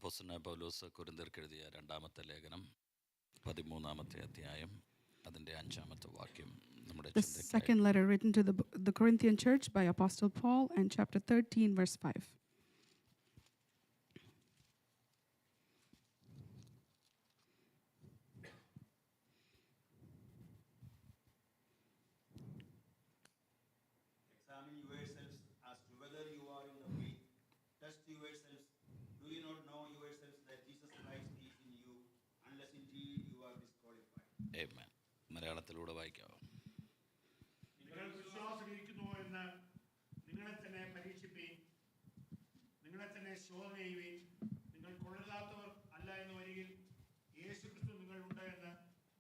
അപ്പോസ്തലനായ പൗലോസ് കൊരിന്ത്യർക്ക് എഴുതിയ രണ്ടാമത്തെ ലേഖനം 13-ാമത്തെ അധ്യായം അതിൻ്റെ 5-ാമത്തെ വാക്യം നമ്മുടെ The second letter written to the Corinthian church by Apostle Paul, and chapter 13, verse 5. Examine yourselves as to whether you are in the faith. Test yourselves. Do you not know yourselves that Jesus Christ is in you, unless indeed you are disqualified? Amen. മലയാളത്തിലൂടെ വായിക്കാമോ? നിങ്ങൾ വിശ്വാസത്തിലിരിക്കുന്നു എന്ന് നിങ്ങളെ തന്നെ പരീക്ഷിപ്പീൻ, നിങ്ങളെ തന്നെ ശോധന ചെയ്യുവീൻ. നിങ്ങൾ കൊള്ളരുതാത്തവർ അല്ല എന്ന് വരികിൽ യേശുക്രിസ്തു നിങ്ങളുണ്ട് എന്ന്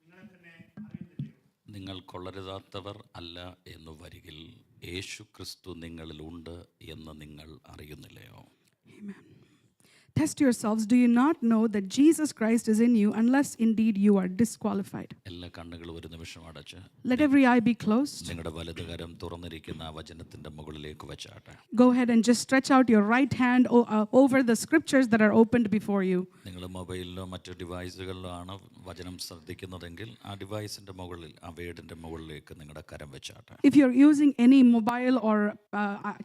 നിങ്ങളെ തന്നെ അറിയുന്നില്ലയോ? നിങ്ങൾ കൊള്ളരുതാത്തവർ അല്ല എന്ന് വരികിൽ യേശു ക്രിസ്തു നിങ്ങളിലുണ്ട് എന്ന് നിങ്ങൾ അറിയുന്നില്ലയോ? Amen. Test yourselves. Do you not know that Jesus Christ is in you, unless indeed you are disqualified? എല്ലാ കണ്ണുകളും ഒരു നിമിഷം അടച്ച് Let every eye be closed. നിങ്ങളുടെ വലതുകരം തുറന്നിരിക്കുന്ന ആ വചനത്തിന്റെ മുകളിലേക്ക് വെച്ചാട്ടെ. Go ahead and just stretch out your right hand over the scriptures that are opened before you. നിങ്ങൾ മൊബൈലിലോ മറ്റു ഡിവൈസുകളിലോ ആണ് വചനം ശ്രദ്ധിക്കുന്നതെങ്കിൽ ആ ഡിവൈസിന്റെ മുകളിൽ ആ വേഡിന്റെ മുകളിലേക്ക് നിങ്ങളുടെ കരം വെച്ചാട്ടെ. If you're using any mobile or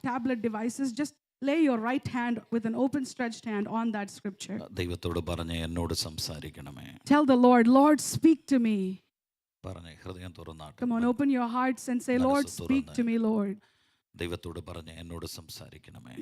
tablet devices, just lay your right hand with an open stretched hand on that scripture. ദൈവത്തോട് പറഞ്ഞ് എന്നോട് സംസാരിക്കണമേ. Tell the Lord, Lord, speak to me. പറഞ്ഞേ, ഹൃദയം തുറന്നാട്ടെ. Come on, open your hearts and say, Lord, speak to me, Lord. ദൈവത്തോട് പറഞ്ഞ് എന്നോട് സംസാരിക്കണമേ.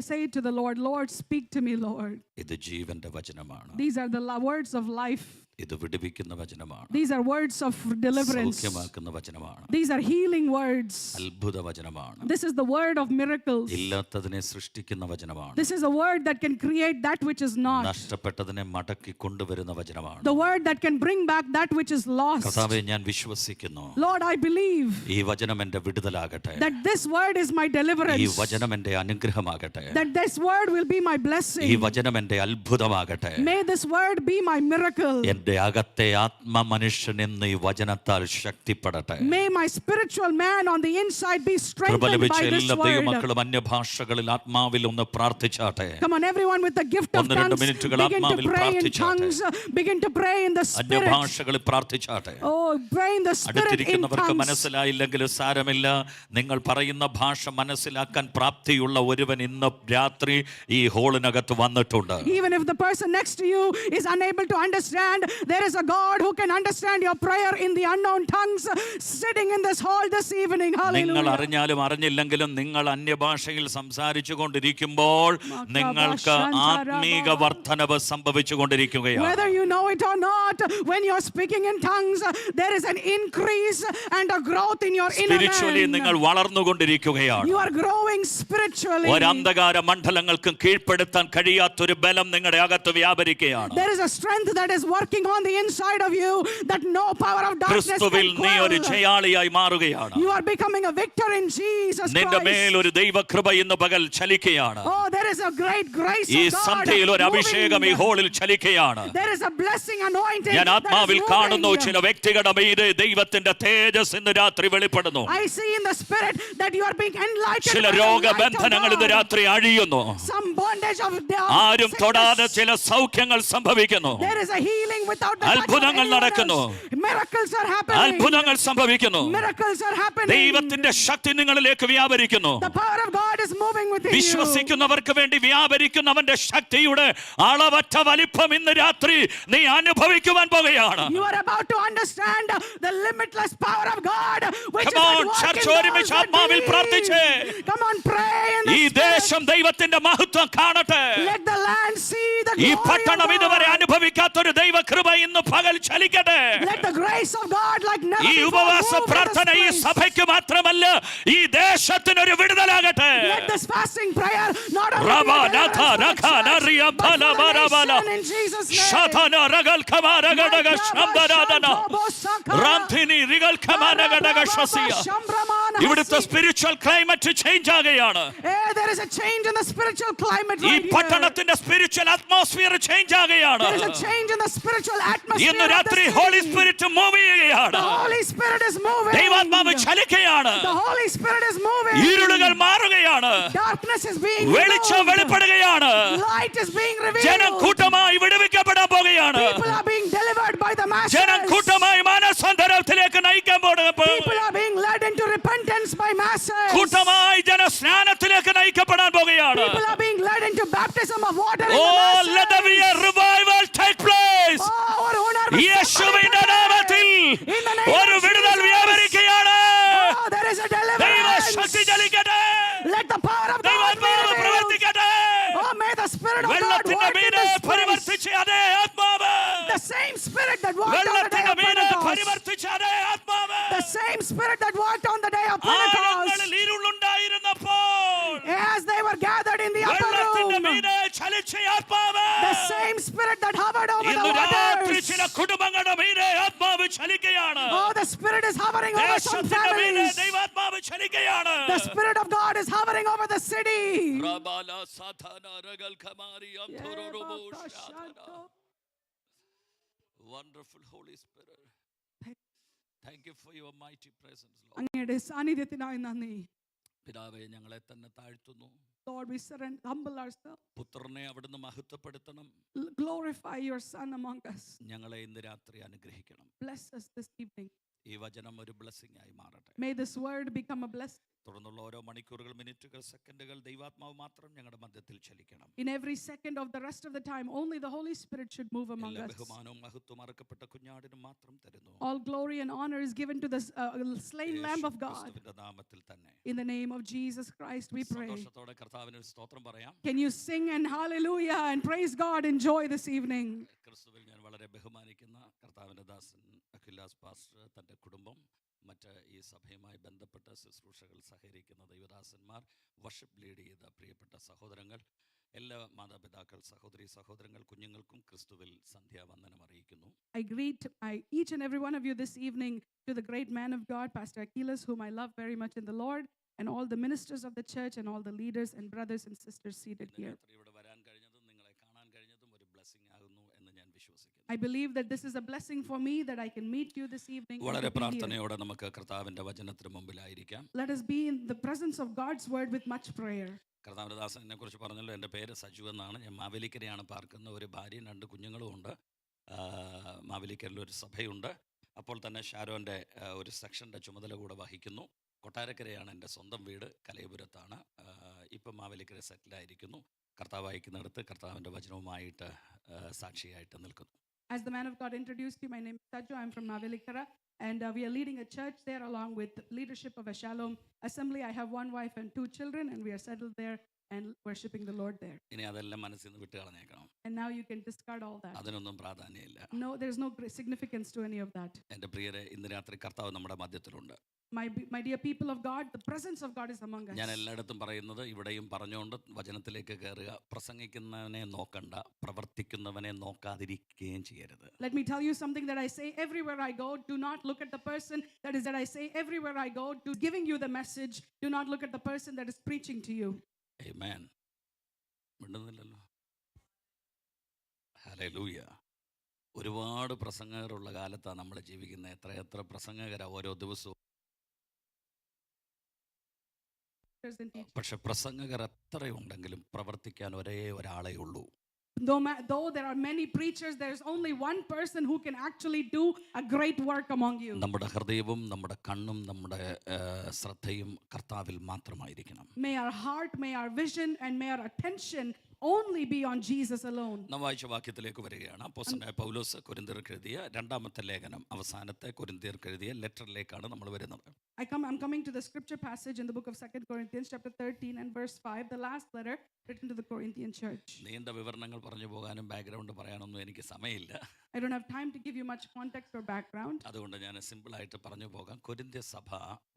Say to the Lord, Lord, speak to me, Lord. ഇത് ജീവന്റെ വചനമാണ്. These are the words of life. ഇത് വിടുവിക്കുന്ന വചനമാണ്. These are words of deliverance. സൗഖ്യമാക്കുന്ന വചനമാണ്. These are healing words. അത്ഭുത വചനമാണ്. This is the word of miracles. ഇല്ലാത്തതിനെ സൃഷ്ടിക്കുന്ന വചനമാണ്. This is a word that can create that which is not. നഷ്ടപ്പെട്ടതിനെ മടക്കി കൊണ്ടുവരുന്ന വചനമാണ്. The word that can bring back that which is lost. കർത്താവേ, ഞാൻ വിശ്വസിക്കുന്നു. Lord, I believe ഈ വചനം എൻ്റെ വിടുതലാകട്ടെ. that this word is my deliverance. ഈ വചനം എൻ്റെ അനുഗ്രഹമാകട്ടെ. That this word will be my blessing. ഈ വചനം എൻ്റെ അത്ഭുതമാകട്ടെ. May this word be my miracle. എൻ്റെ അകത്തെ ആത്മ മനുഷ്യൻ എന്ന് ഈ വചനത്താൽ ശക്തിപ്പെടട്ടെ. May my spiritual man on the inside be strengthened by ലഭിച്ച this എല്ലാ word. ദൈവമക്കളും അന്യഭാഷകളിൽ ആത്മാവിൽ ഒന്ന് പ്രാർത്ഥിച്ചാട്ടെ. Come on, everyone with the gift of tongues, begin to pray in tongues. Begin to pray in the spirit. അന്യഭാഷകളിൽ പ്രാർത്ഥിച്ചാട്ടെ. Oh, pray in the spirit in അടുത്തിരിക്കുന്നവർക്ക് tongues. മനസ്സിലായില്ലെങ്കിലും സാരമില്ല. നിങ്ങൾ പറയുന്ന ഭാഷ മനസ്സിലാക്കാൻ പ്രാപ്തിയുള്ള ഒരുവൻ ഇന്ന് രാത്രി ഈ ഹോളിനകത്ത് വന്നിട്ടുണ്ട്. Even if the person next to you is unable to understand, there is a God who can understand your prayer in the unknown tongues sitting in this hall this evening. നിങ്ങൾ Hallelujah. അറിഞ്ഞാലും അറിഞ്ഞില്ലെങ്കിലും നിങ്ങൾ അന്യഭാഷയിൽ സംസാരിച്ചു കൊണ്ടിരിക്കുമ്പോൾ നിങ്ങൾക്ക് ആത്മീക വർധനവ് സംഭവിച്ചു കൊണ്ടിരിക്കുകയാണ്. Whether you know it or not, when you're speaking in tongues, there is an increase and a growth in your inner spiritually നിങ്ങൾ man. വളർന്നുകൊണ്ടിരിക്കുകയാണ്. You are growing spiritually. ഒരു അന്ധകാര മണ്ഡലങ്ങൾക്കും കീഴ്പ്പെടുത്താൻ കഴിയാത്തൊരു ബലം നിങ്ങളുടെ അകത്ത് വ്യാപരിക്കുകയാണ്. There is a strength that is working on the inside of you that no power of darkness ക്രിസ്തുവിൽ can നീ ഒരു quell. ജയാളിയായി മാറുകയാണ്. You are becoming a victor in Jesus നിന്റെ Christ. മേൽ ഒരു ദൈവകൃപ ഇന്ന് പകൽ ചലിക്കുകയാണ്. Oh, there is a great grace ഈ of God സന്ധ്യയിൽ ഒരു അഭിഷേകം ഈ moving. ഹോളിൽ ചലിക്കുകയാണ്. There is a blessing anointing ഞാൻ that ആത്മാവിൽ is കാണുന്നു moving. ചില വ്യക്തികളുടെ മീതെ ദൈവത്തിന്റെ തേജസ് ഇന്ന് രാത്രി വെളിപ്പെടുന്നു. I see in the spirit that you are being enlightened ചില by the light of രോഗബന്ധനങ്ങൾ ഇന്ന് God. രാത്രി അഴിയുന്നു. Some bondage of ആരും തൊടാതെ sickness. ചില സൗഖ്യങ്ങൾ സംഭവിക്കുന്നു. There is a healing without the touch of അത്ഭുതങ്ങൾ anyone നടക്കുന്നു. else. Miracles are happening. അത്ഭുതങ്ങൾ സംഭവിക്കുന്നു. Miracles are happening. ദൈവത്തിന്റെ ശക്തി നിങ്ങളിലേക്ക് വ്യാപരിക്കുന്നു. The power of God is moving within you. വിശ്വസിക്കുന്നവർക്ക് വേണ്ടി വ്യാപരിക്കുന്നവന്റെ ശക്തിയുടെ അളവറ്റ വലിപ്പം ഇന്ന് രാത്രി നീ അനുഭവിക്കുവാൻ പോകുകയാണ്. You are about to understand the limitless power of God, which Come is at on, work church, in ഒരുമിച്ച് those that ആത്മാവിൽ believe. പ്രാർത്ഥിച്ചേ. Come on, pray in the ഈ spirit. ദേശം ദൈവത്തിന്റെ മഹത്വം കാണട്ടെ. Let the land see the ഈ glory പട്ടണം of ഇതുവരെ God. അനുഭവിക്കാത്തൊരു ദൈവകൃപ ഇന്ന് പകൽ ചലിക്കട്ടെ. Let the grace of God like never ഈ before ഉപവാസ move in പ്രാർത്ഥന ഈ this place. സഭയ്ക്ക് മാത്രമല്ല ഈ ദേശത്തിനൊരു വിടുതലാകട്ടെ. Let this fasting prayer not only Raba, be a Natha, deliverance for Raka, the church, Naria, but for Bala, the Bara, Bala. nation in Jesus' name. Shatana ragal kamara gadaga shamdaradana. റാംധിനി റിഗൽ ഖമാന ഗഡഗശസിയ. ഇവിടുത്തെ spiritual climate change ആകുകയാണ്. There is a change in the spiritual climate ഈ right here. പട്ടണത്തിന്റെ spiritual atmosphere change ആകുകയാണ്. There is a change in the spiritual atmosphere. ഇന്ന് of the രാത്രി city. Holy spirit move ചെയ്യുകയാണ്. The Holy Spirit is moving. ദൈവാത്മാവ് ചലിക്കുകയാണ്. The Holy Spirit is moving. ഇരുളുകൾ മാറുകയാണ്. Darkness is being വെളിച്ചം removed. വെളിപ്പെടുകയാണ്. Light is being revealed. ജനം കൂട്ടമായി വിടുവിക്കപ്പെടാൻ പോകുകയാണ്. People are being delivered by the masses. ജനം കൂട്ടമായി മാനസാന്തരത്തിലേക്ക് നയിക്കാൻ പോകുമ്പോൾ People are being led into repentance by masses. കൂട്ടമായി ജനസ്നാനത്തിലേക്ക് നയിക്കപ്പെടാൻ പോകുകയാണ്. People are being led into baptism of water in the Oh, masses. let there be a revival take place. Oh, ഒരു ഉണർവ് യേശുവിന്റെ നാമത്തിൽ In the name ഒരു of വിടുതൽ Jesus. വ്യാപരിക്കുകയാണ്. Oh, there is a ദൈവ deliverance. Shakti ചലിക്കട്ടെ. Let the power of God be ദൈവാത്മാവ് revealed. പ്രവർത്തിക്കട്ടെ. Oh, may the Spirit of God വെള്ളത്തിന്റെ work in മീതെ this place. പരിവർത്തിച്ച അതേ ആത്മാവ്, The same Spirit that walked on the day വെള്ളത്തിന്റെ of മീതെ Pentecost. പരിവർത്തിച്ച അതേ ആത്മാവ് The same Spirit that walked on the day of Pentecost. ആഴങ്ങളിൽ ഇരുളുണ്ടായിരുന്നപ്പോൾ As they were gathered in the upper വെള്ളത്തിന്റെ room. മീതെ ചലിച്ച ആത്മാവ് The same Spirit that hovered over the ഇന്ന് രാത്രി waters. ചില കുടുംബങ്ങളുടെ മീതെ ആത്മാവ് ചലിക്കുകയാണ്. Oh, the Spirit is hovering over some ദേശത്തിന്റെ മീതെ families. ദൈവാത്മാവ് ചലിക്കുകയാണ്. The Spirit of God is hovering over the city. റബാല സാധാന രഗൽ ഖമാരി അംതുറുറുബു ഷാദന. Wonderful Holy Spirit. Thank you for your mighty presence, Lord. അങ്ങയുടെ സാന്നിധ്യത്തിനായി നന്ദി. പിതാവേ, ഞങ്ങളെ തന്നെ താഴ്ത്തുന്നു. Lord, we surrender, humble ourselves. പുത്രനെ അവിടുന്ന് മഹത്വപ്പെടുത്തണം. Glorify your Son among us. ഞങ്ങളെ ഇന്ന് രാത്രി അനുഗ്രഹിക്കണം. Bless us this evening. ഈ വചനം ഒരു ബ്ലെസ്സിംഗ് ആയി മാറട്ടെ. May this word become a blessing. തുടർന്നുള്ള ഓരോ മണിക്കൂറുകൾ, മിനിറ്റുകൾ, സെക്കൻഡുകൾ ദൈവാത്മാവ് മാത്രം ഞങ്ങളുടെ മധ്യത്തിൽ ചലിക്കണം. In every second of the rest of the time, only the Holy Spirit should move among എല്ലാ us. ബഹുമാനവും മഹത്വം അർക്കപ്പെട്ട കുഞ്ഞാടിനും മാത്രം തരുന്നു. All glory and honor is given to the slain Lamb of God. യേശുക്രിസ്തുവിന്റെ നാമത്തിൽ തന്നെ. In the name of Jesus Christ, we pray. സന്തോഷത്തോടെ കർത്താവിന് ഒരു സ്തോത്രം പറയാം. Can you sing and hallelujah and praise God and joy this evening? ക്രിസ്തുവിൽ ഞാൻ വളരെ ബഹുമാനിക്കുന്ന കർത്താവിന്റെ ദാസൻ അഖിലാസ് പാസ്റ്റർ, തന്റെ കുടുംബം, മറ്റ് ഈ സഭയുമായി ബന്ധപ്പെട്ട ശുശ്രൂഷകൾ സഹകരിക്കുന്ന ദൈവദാസന്മാർ, വർഷിപ്പ് ലീഡ് ചെയ്ത പ്രിയപ്പെട്ട സഹോദരങ്ങൾ, എല്ലാ മാതാപിതാക്കൾ, സഹോദരി സഹോദരങ്ങൾ, കുഞ്ഞുങ്ങൾക്കും ക്രിസ്തുവിൽ സന്ധ്യാവന്ദനം അറിയിക്കുന്നു. I greet each and every one of you this evening to the great man of God, Pastor Achilles, whom I love very much in the Lord, and all the ministers of the church and all the leaders and brothers and sisters seated here. ഇവിടെ വരാൻ കഴിഞ്ഞതും നിങ്ങളെ കാണാൻ കഴിഞ്ഞതും ഒരു blessing ആകുന്നു എന്ന് ഞാൻ വിശ്വസിക്കുന്നു. I believe that this is a blessing for me that I can meet you this evening. and വളരെ to be here. പ്രാർത്ഥനയോടെ നമുക്ക് കർത്താവിന്റെ വചനത്തിന് മുമ്പിലായിരിക്കാം. Let us be in the presence of God's word with much prayer. കർത്താവിന്റെ ദാസനെ കുറിച്ച് പറഞ്ഞല്ലോ. എൻ്റെ പേര് സജു എന്നാണ്. ഞാൻ മാവേലിക്കരയാണ് പാർക്കുന്ന. ഒരു ഭാര്യയും 2 കുഞ്ഞുങ്ങളും ഉണ്ട്. മാവേലിക്കരയിൽ ഒരു സഭയുണ്ട്. അപ്പോൾ തന്നെ ഷാരോൻ്റെ ഒരു സെക്ഷൻ്റെ ചുമതല കൂടെ വഹിക്കുന്നു. കൊട്ടാരക്കരയാണ് എൻ്റെ സ്വന്തം വീട്, കലയപുരത്താണ്. ഇപ്പം മാവേലിക്കര സെറ്റിലായിരിക്കുന്നു. കർത്താവ് അയക്കുന്നിടത്ത് കർത്താവിൻ്റെ വചനവുമായിട്ട് സാക്ഷിയായിട്ട് നിൽക്കുന്നു. As the man of God introduced you, my name is Saju. I'm from Mavelikara, and we are leading a church there along with leadership of a Shalom Assembly. I have 1 wife and 2 children, and we are settled there and worshiping the Lord there. ഇനി അതെല്ലാം മനസ്സിൽ നിന്ന് വിട്ട് കളഞ്ഞേക്കണം. And now you can discard all that. അതിനൊന്നും പ്രാധാന്യമില്ല. No, there's no significance to any of that. എൻ്റെ പ്രിയരെ, ഇന്ന് രാത്രി കർത്താവ് നമ്മുടെ മധ്യത്തിലുണ്ട്. My dear people of God, the presence of God is among us. ഞാൻ എല്ലായിടത്തും പറയുന്നത്, ഇവിടെയും പറഞ്ഞുകൊണ്ട് വചനത്തിലേക്ക് കയറുക. പ്രസംഗിക്കുന്നവനെ നോക്കണ്ട, പ്രവർത്തിക്കുന്നവനെ നോക്കാതിരിക്കുകയും ചെയ്യരുത്. Let me tell you something that I say everywhere I go. Do not look at the person that I say everywhere I go to giving you the message. Do not look at the person that is preaching to you. Amen. മിണ്ടുന്നില്ലല്ലോ. Hallelujah. ഒരുപാട് പ്രസംഗകരുള്ള കാലത്താണ് നമ്മൾ ജീവിക്കുന്നത്. എത്ര പ്രസംഗകരാ ഓരോ ദിവസവും. പക്ഷെ പ്രസംഗകർ എത്രയുണ്ടെങ്കിലും പ്രവർത്തിക്കാൻ ഒരേ ഒരാളേ ഉള്ളൂ. Though there are many preachers, there is only one person who can actually do a great work among you. നമ്മുടെ ഹൃദയവും നമ്മുടെ കണ്ണും നമ്മുടെ ശ്രദ്ധയും കർത്താവിൽ മാത്രമായിരിക്കണം. May our heart, may our vision, and may our attention only be on Jesus alone. നാം വായിച്ച വാക്യത്തിലേക്ക് വരികയാണ്. അപ്പോസ്തലനായ പൗലോസ് കൊരിന്ത്യർക്ക് എഴുതിയ 2-ാമത്തെ ലേഖനം, അവസാനത്തെ കൊരിന്ത്യർക്ക് എഴുതിയ ലെറ്ററിലേക്കാണ് നമ്മൾ വരുന്നത്. I'm coming to the scripture passage in the book of 2 Corinthians chapter 13 and verse 5, the last letter written to the Corinthian church. നീണ്ട വിവരണങ്ങൾ പറഞ്ഞു പോകാനും ബാക്ക്ഗ്രൗണ്ട് പറയാനൊന്നും എനിക്ക് സമയമില്ല. I don't have time to give you much context or background. അതുകൊണ്ട് ഞാൻ സിമ്പിളായിട്ട് പറഞ്ഞു പോകാം. കൊരിന്ത്യ സഭ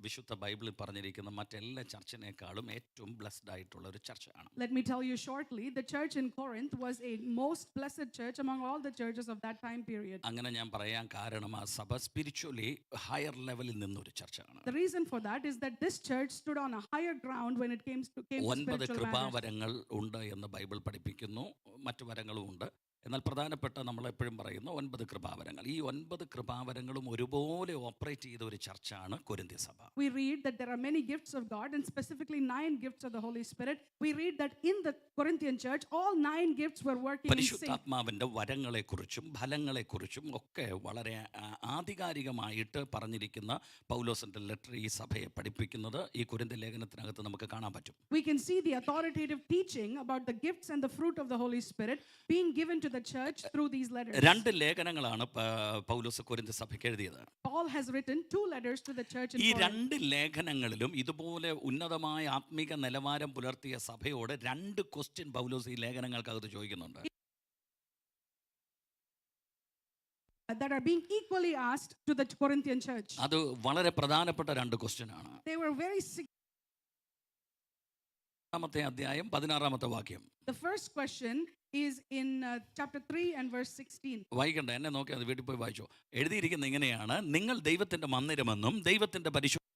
വിശുദ്ധ ബൈബിളിൽ പറഞ്ഞിരിക്കുന്ന മറ്റെല്ലാ ചർച്ചിനേക്കാളും ഏറ്റവും ബ്ലെസ്ഡ് ആയിട്ടുള്ള ഒരു ചർച്ചയാണ്. Let me tell you shortly the church in Corinth was a most blessed church among all the churches of that time period. അങ്ങനെ ഞാൻ പറയാൻ കാരണം ആ സഭ സ്പിരിച്വലി ഹയർ ലെവലിൽ നിന്നൊരു ചർച്ചാണ്. The reason for that is that this church stood on a higher ground when it came to 9 spiritual matters. കൃപാവരങ്ങൾ ഉണ്ട് എന്ന് ബൈബിൾ പഠിപ്പിക്കുന്നു. മറ്റു വരങ്ങളും ഉണ്ട്. എന്നാൽ പ്രധാനപ്പെട്ട നമ്മളെപ്പോഴും പറയുന്ന 9 കൃപാവരങ്ങൾ. ഈ 9 കൃപാവരങ്ങളും ഒരുപോലെ ഓപ്പറേറ്റ് ചെയ്ത ഒരു ചർച്ചാണ് കൊരിന്ത്യ സഭ. We read that there are many gifts of God, and specifically 9 gifts of the Holy Spirit. We read that in the Corinthian church, all 9 gifts were working in sync. പരിശുദ്ധാത്മാവിൻ്റെ വരങ്ങളെക്കുറിച്ചും ഫലങ്ങളെക്കുറിച്ചും ഒക്കെ വളരെ ആധികാരികമായിട്ട് പറഞ്ഞിരിക്കുന്ന പൗലോസിൻ്റെ ലെറ്റർ ഈ സഭയെ പഠിപ്പിക്കുന്നത് ഈ കൊരിന്ത്യ ലേഖനത്തിനകത്ത് നമുക്ക് കാണാൻ പറ്റും. We can see the authoritative teaching about the gifts and the fruit of the Holy Spirit being given to the church through these letters. 2 ലേഖനങ്ങളാണ് പൗലോസ് കൊരിന്ത്യ സഭയ്ക്ക് എഴുതിയത്. Paul has written 2 letters to the church in ഈ Corinth. 2 ലേഖനങ്ങളിലും ഇതുപോലെ ഉന്നതമായ ആത്മീക നിലവാരം പുലർത്തിയ സഭയോട് 2 question പൗലോസ് ഈ ലേഖനങ്ങൾക്കകത്ത് ചോദിക്കുന്നുണ്ട്. That are being equally asked to the Corinthian church. അത് വളരെ പ്രധാനപ്പെട്ട 2 ക്വസ്റ്റ്യൻ ആണ്. They were very അധ്യായം 16 വാക്യം. The first question is in chapter 3 and verse 16. വായിക്കണ്ട, എന്നെ നോക്കി അത് വീട്ടിൽ പോയി വായിച്ചോ. എഴുതിയിരിക്കുന്നത് ഇങ്ങനെയാണ്: നിങ്ങൾ ദൈവത്തിന്റെ മന്ദിരമെന്നും ദൈവത്തിന്റെ പരിശുദ്ധ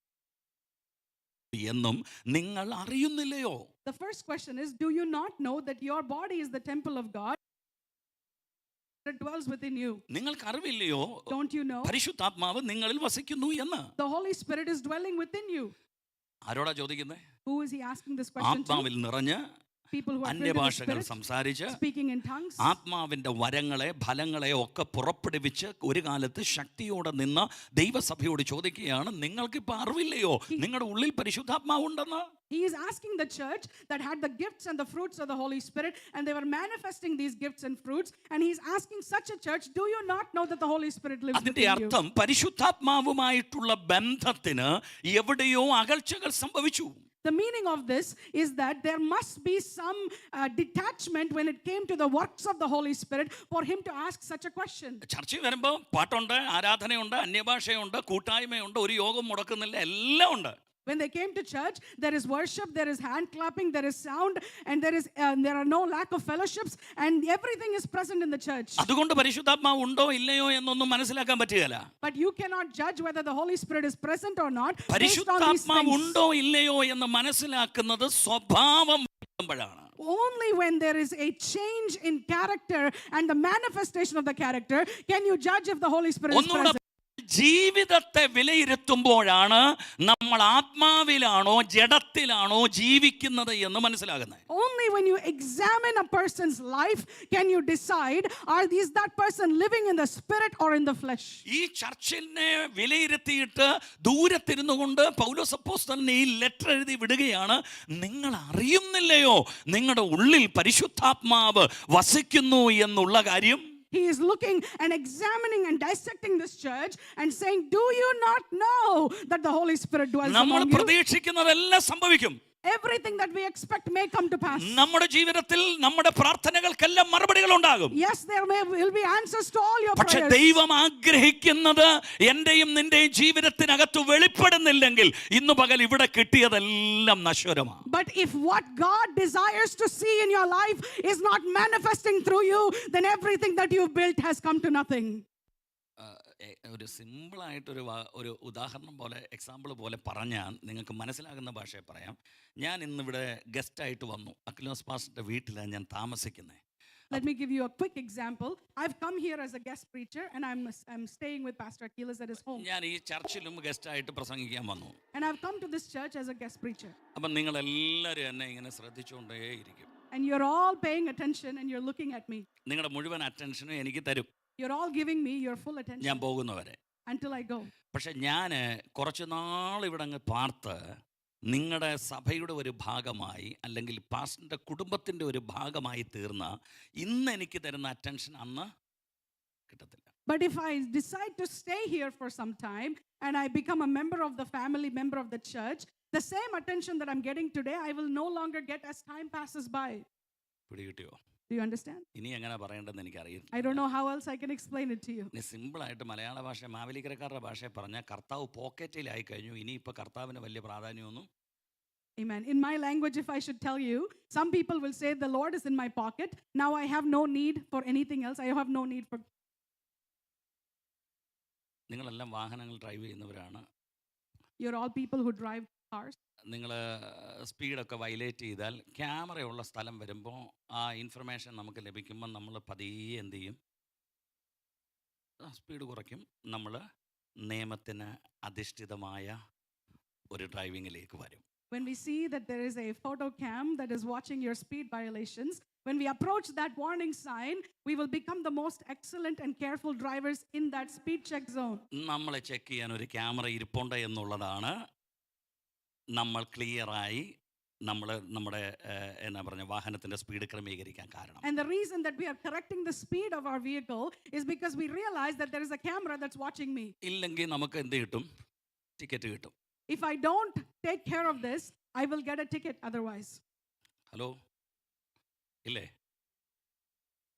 എന്നും നിങ്ങൾ അറിയുന്നില്ലയോ? The first question is, do you not know that your body is the temple of God that dwells within you? നിങ്ങൾക്ക് അറിവില്ലയോ Don't you know പരിശുദ്ധാത്മാവ് നിങ്ങളിൽ വസിക്കുന്നു എന്ന്? the Holy Spirit is dwelling within you? ആരോടാ ചോദിക്കുന്നത്? Who is he asking this question to? ആത്മാവിൽ നിറഞ്ഞ് People who are filled with the അന്യഭാഷകൾ Spirit, സംസാരിച്ച് speaking in tongues. ആത്മാവിന്റെ വരങ്ങളെ ഫലങ്ങളെ ഒക്കെ പുറപ്പെടുവിച്ച് ഒരു കാലത്ത് ശക്തിയോടെ നിന്ന് ദൈവസഭയോട് ചോദിക്കുകയാണ്, നിങ്ങൾക്കിപ്പോ അറിവില്ലയോ നിങ്ങളുടെ ഉള്ളിൽ പരിശുദ്ധാത്മാവുണ്ടെന്ന്? He is asking the church that had the gifts and the fruits of the Holy Spirit, and they were manifesting these gifts and fruits, and he is asking such a church, do you not know that the Holy Spirit lives അതിന്റെ within you? അർത്ഥം പരിശുദ്ധാത്മാവുമായിട്ടുള്ള ബന്ധത്തിന് എവിടെയോ അകൽച്ചകൾ സംഭവിച്ചു. The meaning of this is that there must be some detachment when it came to the works of the Holy Spirit for him to ask such a question. ചർച്ചയിൽ വരുമ്പോൾ പാട്ടുണ്ട്, ആരാധനയുണ്ട്, അന്യഭാഷയുണ്ട്, കൂട്ടായ്മയുണ്ട്, ഒരു യോഗം മുടക്കുന്നില്ല, എല്ലാം ഉണ്ട്. When they came to church, there is worship, there is hand clapping, there is sound, and there are no lack of fellowships, and everything is present in the church. അതുകൊണ്ട് പരിശുദ്ധാത്മാവ് ഉണ്ടോ ഇല്ലയോ എന്നൊന്നും മനസ്സിലാക്കാൻ പറ്റുകയില്ല. But you cannot judge whether the Holy Spirit is present or not based on these പരിശുദ്ധാത്മാവ് things. ഉണ്ടോ ഇല്ലയോ എന്ന് മനസ്സിലാക്കുന്നത് സ്വഭാവം മാറുമ്പോഴാണ്. Only when there is a change in character and the manifestation of the character can you judge if the Holy Spirit is present. ജീവിതത്തെ വിലയിരുത്തുമ്പോഴാണ് നമ്മൾ ആത്മാവിലാണോ ജഡത്തിലാണോ ജീവിക്കുന്നത് എന്ന് മനസ്സിലാകുന്നത്. Only when you examine a person's life can you decide, is that person living in the spirit or in the flesh? ഈ ചർച്ചിനെ വിലയിരുത്തിയിട്ട് ദൂരത്തിരുന്നു കൊണ്ട് പൗലോസ് അപ്പോസ്തലൻ ഈ letter എഴുതി വിടുകയാണ്, നിങ്ങൾ അറിയുന്നില്ലയോ നിങ്ങളുടെ ഉള്ളിൽ പരിശുദ്ധാത്മാവ് വസിക്കുന്നു എന്നുള്ള കാര്യം? He is looking and examining and dissecting this church and saying, do you not know that the Holy Spirit dwells നമ്മൾ among you? പ്രതീക്ഷിക്കുന്നതെല്ലാം സംഭവിക്കും. Everything that we expect may come to pass. നമ്മുടെ ജീവിതത്തിൽ നമ്മുടെ പ്രാർത്ഥനകൾക്കെല്ലാം മറുപടികൾ ഉണ്ടാകും. Yes, there will be answers to all your പക്ഷെ prayers. ദൈവം ആഗ്രഹിക്കുന്നത് എന്റെയും നിന്റെയും ജീവിതത്തിനകത്ത് വെളിപ്പെടുന്നില്ലെങ്കിൽ ഇന്ന് പകൽ ഇവിടെ കിട്ടിയതെല്ലാം നശ്വരമാണ്. But if what God desires to see in your life is not manifesting through you, then everything that you've built has come to nothing. ഒരു സിമ്പിളായിട്ടൊരു ഒരു ഉദാഹരണം പോലെ എക്സാമ്പിൾ പോലെ പറഞ്ഞാൽ നിങ്ങൾക്ക് മനസ്സിലാകുന്ന ഭാഷയിൽ പറയാം. ഞാൻ ഇന്നിവിടെ ഗസ്റ്റായിട്ട് വന്നു. അക്ലോസ് പാസ്റ്ററുടെ വീട്ടിലാണ് ഞാൻ താമസിക്കുന്നത്. Let me give you a quick example. I've come here as a guest preacher and I'm staying with Pastor Achilles at his home. ഞാൻ ഈ ചർച്ചിലും ഗസ്റ്റായിട്ട് പ്രസംഗിക്കാൻ വന്നു. And I've come to this church as a guest preacher. അപ്പം നിങ്ങളെല്ലാവരും എന്നെ ഇങ്ങനെ ശ്രദ്ധിച്ചുകൊണ്ടേയിരിക്കും. And you're all paying attention and you're looking at me. നിങ്ങളുടെ മുഴുവൻ അറ്റൻഷനും എനിക്ക് തരും. You're all giving me your full attention ഞാൻ പോകുന്നവരെ. until I go. പക്ഷെ ഞാൻ കുറച്ച് നാൾ ഇവിടെ അങ്ങ് പാർത്ത് നിങ്ങളുടെ സഭയുടെ ഒരു ഭാഗമായി അല്ലെങ്കിൽ പാസ്റ്ററിൻ്റെ കുടുംബത്തിൻ്റെ ഒരു ഭാഗമായി തീർന്ന ഇന്ന് എനിക്ക് തരുന്ന അറ്റൻഷൻ അന്ന് കിട്ടത്തില്ല. But if I decide to stay here for some time and I become a member of the family, member of the church, the same attention that I'm getting today, I will no longer get as time passes by. പിടികിട്ടിയോ? Do you understand? ഇനി എങ്ങനെ പറയേണ്ടതെന്ന് എനിക്കറിയില്ല. I don't know how else I can explain it to you. ഇനി സിമ്പിളായിട്ട് മലയാള ഭാഷ മാവേലിക്കരക്കാരുടെ ഭാഷയെ പറഞ്ഞാൽ കർത്താവ് പോക്കറ്റിലായി കഴിഞ്ഞു. ഇനിയിപ്പോൾ കർത്താവിന് വലിയ പ്രാധാന്യമൊന്നും Amen. In my language, if I should tell you, some people will say, the Lord is in my pocket. Now I have no need for anything else. I have no need for. നിങ്ങളെല്ലാം വാഹനങ്ങൾ drive ചെയ്യുന്നവരാണ്. You're all people who drive cars. നിങ്ങൾ സ്പീഡൊക്കെ violate ചെയ്താൽ ക്യാമറയുള്ള സ്ഥലം വരുമ്പോൾ ആ information നമുക്ക് ലഭിക്കുമ്പോൾ നമ്മൾ പതിയെ എന്ത് ചെയ്യും? സ്പീഡ് കുറയ്ക്കും. നമ്മൾ നിയമത്തിന് അധിഷ്ഠിതമായ ഒരു ഡ്രൈവിങ്ങിലേക്ക് വരും. When we see that there is a photo cam that is watching your speed violations, when we approach that warning sign, we will become the most excellent and careful drivers in that speed check zone. നമ്മളെ check ചെയ്യാൻ ഒരു camera ഇരിപ്പുണ്ട് എന്നുള്ളതാണ് നമ്മൾ ക്ലിയറായി നമ്മുടെ എന്നാ പറഞ്ഞ വാഹനത്തിൻ്റെ സ്പീഡ് ക്രമീകരിക്കാൻ കാരണം. And the reason that we are correcting the speed of our vehicle is because we realize that there is a camera that's watching me. ഇല്ലെങ്കിൽ നമുക്ക് എന്ത് കിട്ടും? ടിക്കറ്റ് കിട്ടും. If I don't take care of this, I will get a ticket otherwise. Hello, ഇല്ലേ?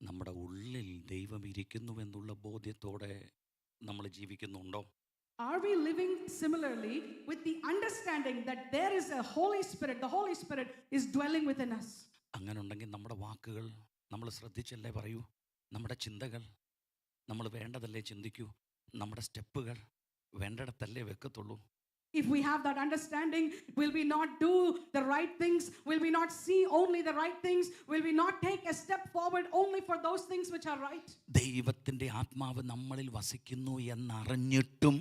നമ്മുടെ ഉള്ളിൽ ദൈവം ഇരിക്കുന്നുവെന്നുള്ള ബോധ്യത്തോടെ നമ്മൾ ജീവിക്കുന്നുണ്ടോ? Are we living similarly with the understanding that there is a Holy Spirit? The Holy Spirit is dwelling within us. അങ്ങനെ ഉണ്ടെങ്കിൽ നമ്മുടെ വാക്കുകൾ നമ്മൾ ശ്രദ്ധിച്ചല്ലേ പറയൂ, നമ്മുടെ ചിന്തകൾ നമ്മൾ വേണ്ടതല്ലേ ചിന്തിക്കൂ, നമ്മുടെ സ്റ്റെപ്പുകൾ വേണ്ടിടത്തല്ലേ വെക്കത്തുള്ളൂ. If we have that understanding, will we not do the right things? Will we not see only the right things? Will we not take a step forward only for those things which are right? ദൈവത്തിൻ്റെ ആത്മാവ് നമ്മളിൽ വസിക്കുന്നു എന്നറിഞ്ഞിട്ടും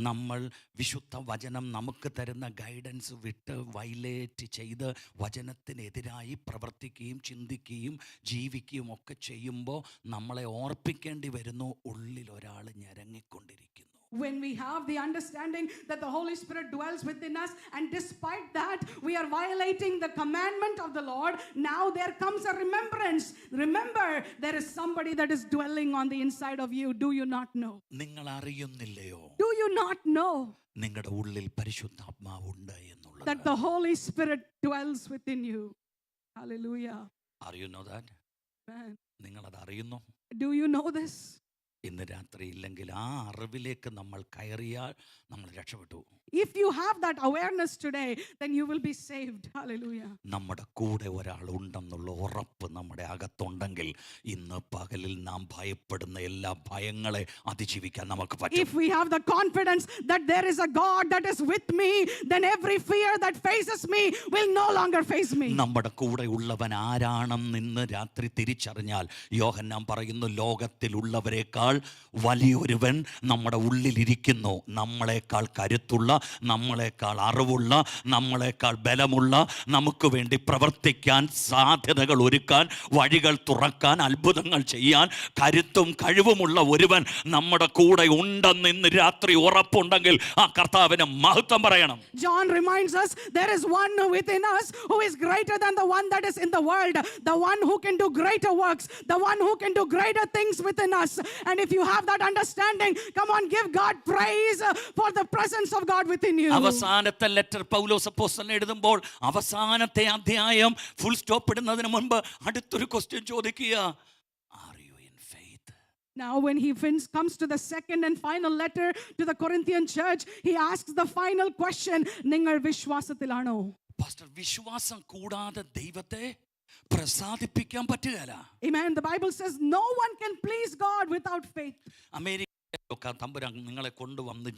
നമ്മൾ വിശുദ്ധ വചനം നമുക്ക് തരുന്ന guidance വിട്ട് വയലേറ്റ് ചെയ്ത് വചനത്തിനെതിരായി പ്രവർത്തിക്കുകയും ചിന്തിക്കുകയും ജീവിക്കുകയും ഒക്കെ ചെയ്യുമ്പോൾ നമ്മളെ ഓർപ്പിക്കേണ്ടി വരുന്നു, ഉള്ളിൽ ഒരാൾ ഞരങ്ങിക്കൊണ്ടിരിക്കുന്നു. When we have the understanding that the Holy Spirit dwells within us, and despite that we are violating the commandment of the Lord, now there comes a remembrance. Remember, there is somebody that is dwelling on the inside of you. Do you not know? നിങ്ങൾ അറിയുന്നില്ലയോ Do you not know നിങ്ങളുടെ ഉള്ളിൽ പരിശുദ്ധാത്മാവുണ്ട് എന്നുള്ളത്? that the Holy Spirit dwells within you? Hallelujah. അറിയുന്നോ that? Man. നിങ്ങളത് അറിയുന്നു? Do you know this? ഇന്ന് രാത്രി ഇല്ലെങ്കിൽ ആ അറിവിലേക്ക് നമ്മൾ കയറിയാൽ നമ്മൾ രക്ഷപ്പെട്ടു. If you have that awareness today, then you will be saved. Hallelujah. നമ്മുടെ കൂടെ ഒരാൾ ഉണ്ടെന്നുള്ള ഉറപ്പ് നമ്മുടെ അകത്തുണ്ടെങ്കിൽ ഇന്ന് പകലിൽ നാം ഭയപ്പെടുന്ന എല്ലാ ഭയങ്ങളെ അതിജീവിക്കാൻ നമുക്ക് പറ്റും. If we have the confidence that there is a God that is with me, then every fear that faces me will no longer face me. നമ്മുടെ കൂടെ ഉള്ളവൻ ആരാണെന്ന് ഇന്ന് രാത്രി തിരിച്ചറിഞ്ഞാൽ യോഹന്നാൻ പറയുന്നു, ലോകത്തിലുള്ളവരെക്കാൾ വലിയൊരുവൻ നമ്മുടെ ഉള്ളിലിരിക്കുന്നു. നമ്മളെക്കാൾ കരുത്തുള്ള, നമ്മളെക്കാൾ അറിവുള്ള, നമ്മളെക്കാൾ ബലമുള്ള, നമുക്ക് വേണ്ടി പ്രവർത്തിക്കാൻ, സാധ്യതകൾ ഒരുക്കാൻ, വഴികൾ തുറക്കാൻ, അത്ഭുതങ്ങൾ ചെയ്യാൻ കരുത്തും കഴിവുമുള്ള ഒരുവൻ നമ്മുടെ കൂടെ ഉണ്ടെന്ന് ഇന്ന് രാത്രി ഉറപ്പുണ്ടെങ്കിൽ ആ കർത്താവിന് മഹത്വം പറയണം. John reminds us there is one within us who is greater than the one that is in the world, the one who can do greater works, the one who can do greater things within us. And if you have that understanding, come on, give God praise for the presence of God within you. അവസാനത്തെ letter പൗലോസ് അപ്പോസ്തലൻ എഴുതുമ്പോൾ അവസാനത്തെ അധ്യായം full stop ഇടുന്നതിന് മുൻപ് അടുത്തൊരു question ചോദിക്കുക, are you in faith? Now when he comes to the second and final letter to the Corinthian church, he asks the final question, നിങ്ങൾ വിശ്വാസത്തിലാണോ? പാസ്റ്റർ, വിശ്വാസം കൂടാതെ ദൈവത്തെ പ്രസാദിപ്പിക്കാൻ പറ്റുകയില്ല. Amen. The Bible says no one can please God without faith. America തമ്പുരാൻ നിങ്ങളെ കൊണ്ടുവന്ന്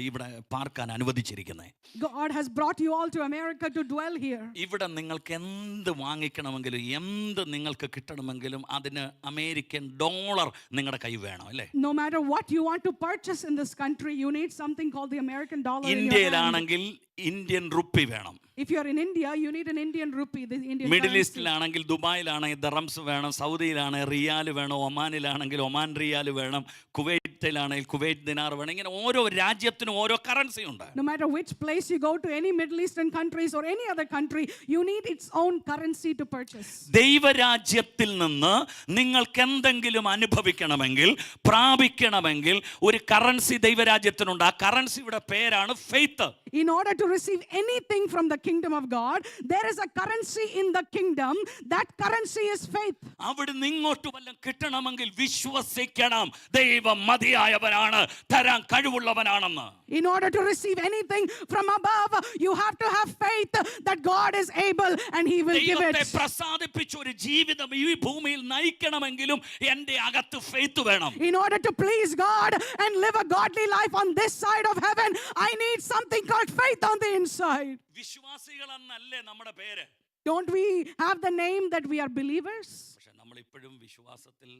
ഇവിടെ പാർക്കാൻ അനുവദിച്ചിരിക്കുന്നത്. God has brought you all to America to dwell here. ഇവിടെ നിങ്ങൾക്ക് എന്ത് വാങ്ങിക്കണമെങ്കിലും എന്ത് നിങ്ങൾക്ക് കിട്ടണമെങ്കിലും അതിന് അമേരിക്കൻ ഡോളർ നിങ്ങളുടെ കൈ വേണം, അല്ലേ? No matter what you want to purchase in this country, you need something called the American dollar in your hand. ഇന്ത്യയിലാണെങ്കിൽ ഇന്ത്യൻ റുപ്പി വേണം. If you are in India, you need an Indian rupee, the Indian middle currency. ഈസ്റ്റിലാണെങ്കിൽ ദുബായിലാണെങ്കിൽ ദറംസ് വേണം, സൗദിയിലാണ് റിയാൽ വേണം, ഒമാനിലാണെങ്കിൽ Oman റിയാൽ വേണം, കുവൈറ്റിലാണെങ്കിൽ Kuwait ദിനാർ വേണം. ഇങ്ങനെ ഓരോ രാജ്യത്തിനും ഓരോ കറൻസി ഉണ്ട്. No matter which place you go to, any Middle Eastern countries or any other country, you need its own currency to purchase. ദൈവരാജ്യത്തിൽ നിന്ന് നിങ്ങൾക്ക് എന്തെങ്കിലും അനുഭവിക്കണമെങ്കിൽ, പ്രാപിക്കണമെങ്കിൽ ഒരു കറൻസി ദൈവരാജ്യത്തിനുണ്ട്. ആ കറൻസിയുടെ പേരാണ് faith. In order to receive anything from the kingdom of God, there is a currency in the kingdom. That currency is faith. അവിടുന്ന് ഇങ്ങോട്ട് വല്ലതും കിട്ടണമെങ്കിൽ വിശ്വസിക്കണം, ദൈവം മതി മതിയായവനാണ്, തരാൻ കഴിവുള്ളവനാണെന്ന്. In order to receive anything from above, you have to have faith that God is able and He will give ദൈവത്തെ it. പ്രസാദിപ്പിച്ച ഒരു ജീവിതം ഈ ഭൂമിയിൽ നയിക്കണമെങ്കിലും എൻ്റെ അകത്ത് ഫെയ്ത്ത് വേണം. In order to please God and live a godly life on this side of heaven, I need something called faith on the inside. വിശ്വാസികളെന്നല്ലേ നമ്മുടെ പേര്. Don't we have the name that we are believers? പക്ഷെ നമ്മൾ ഇപ്പോഴും വിശ്വാസത്തിൽ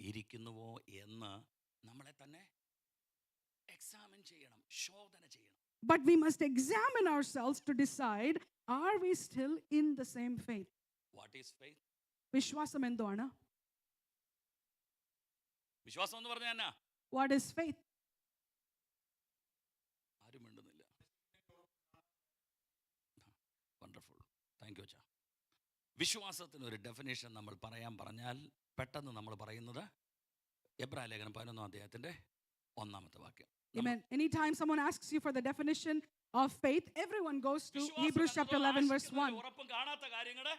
ഇരിക്കുന്നുവോ എന്ന് നമ്മളെ തന്നെ examine ചെയ്യണം, ശോധന ചെയ്യണം. But we must examine ourselves to decide, are we still in the same faith? What is faith? വിശ്വാസം എന്താണ്? വിശ്വാസം എന്ന് പറഞ്ഞാൽ എന്നാ? What is faith? ആരും മിണ്ടുന്നില്ല. വണ്ടർഫുൾ, താങ്ക് യു അച്ഛാ. വിശ്വാസത്തിന് ഒരു ഡെഫിനേഷൻ നമ്മൾ പറഞ്ഞാൽ പെട്ടെന്ന് നമ്മൾ പറയുന്നത് എബ്രായ ലേഖനം 11-ാം അധ്യായത്തിന്റെ 1-ാമത്തെ വാക്യം. Amen. Anytime someone asks you for the definition of faith, everyone goes to Hebrews chapter 11 verse 1. ഉറപ്പും കാണാത്ത കാര്യങ്ങളുടെ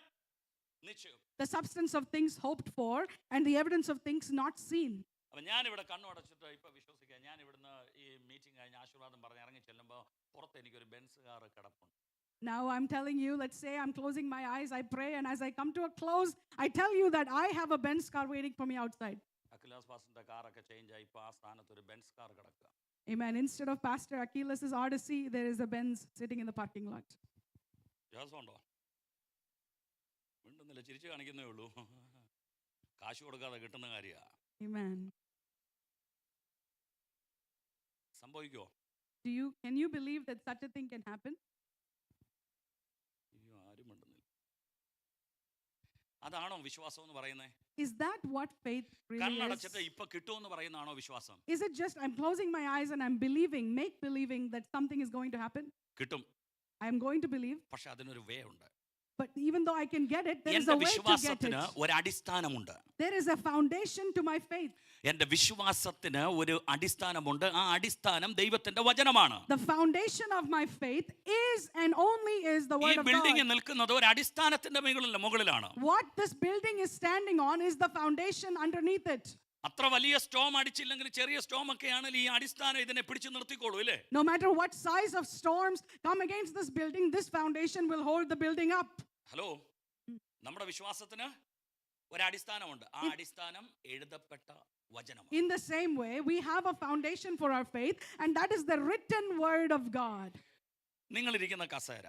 നിശ്ചയം. The substance of things hoped for and the evidence of things not seen. അപ്പം ഞാനിവിടെ കണ്ണുടച്ചിട്ട് ഇപ്പം വിശ്വസിക്കുക, ഞാൻ ഇവിടുന്ന് ഈ മീറ്റിംഗ് കഴിഞ്ഞ് ആശീർവാദം പറഞ്ഞ് ഇറങ്ങി ചെല്ലുമ്പോൾ പുറത്ത് എനിക്കൊരു ബെൻസ് കാർ കിടപ്പുണ്ട്. Now I'm telling you, let's say I'm closing my eyes, I pray, and as I come to a close, I tell you that I have a Benz car waiting for me outside. Akhila's പാസ്റ്ററിന്റെ കാറൊക്കെ change ആയി ഇപ്പോൾ ആ സ്ഥാനത്ത് ഒരു Benz car കിടക്കുക. Amen. Instead of Pastor Achilles' Odyssey, there is a Benz sitting in the parking lot. വിശ്വാസമുണ്ടോ? മിണ്ടുന്നില്ല, ചിരിച്ചു കാണിക്കുന്നേ ഉള്ളൂ. കാശ് കൊടുക്കാതെ കിട്ടുന്ന കാര്യമാണ്. Amen. സംഭവിക്കുമോ? Can you believe that such a thing can happen? അയ്യോ, ആരും മിണ്ടുന്നില്ല. അതാണോ വിശ്വാസം എന്ന് പറയുന്നത്? Is that what faith really കണ്ണടച്ചിട്ട് is? ഇപ്പൊ കിട്ടുമെന്ന് പറയുന്നതാണോ വിശ്വാസം? Is it just I'm closing my eyes and I'm make believing that something is going to happen? കിട്ടും, I am going to believe, പക്ഷെ അതിനൊരു വേ ഉണ്ട്. but even though I can get it, there is എന്റെ a way to get വിശ്വാസത്തിന് it. ഒരു അടിസ്ഥാനമുണ്ട്. There is a foundation to my faith. എന്റെ വിശ്വാസത്തിന് ഒരു അടിസ്ഥാനമുണ്ട്. ആ അടിസ്ഥാനം ദൈവത്തിന്റെ വചനമാണ്. The foundation of my faith is and only is the ഈ word of ബിൽഡിംഗ് God. നിൽക്കുന്നത് ഒരു അടിസ്ഥാനത്തിന്റെ മുകളിലാണ്. What this building is standing on is the foundation underneath it. അത്ര വലിയ സ്റ്റോം അടിച്ചില്ലെങ്കിൽ ചെറിയ സ്റ്റോം ഒക്കെ ആണെങ്കിൽ ഈ അടിസ്ഥാനം ഇതിനെ പിടിച്ചു നിർത്തിക്കോളൂ, ഇല്ലേ? No matter what size of storms come against this building, this foundation will hold the building up. Hello, നമ്മുടെ വിശ്വാസത്തിന് ഒരു അടിസ്ഥാനമുണ്ട്. ആ അടിസ്ഥാനം എഴുതപ്പെട്ട വചനം. In the same way, we have a foundation for our faith, and that is the written word of God. നിങ്ങൾ ഇരിക്കുന്ന കസേര,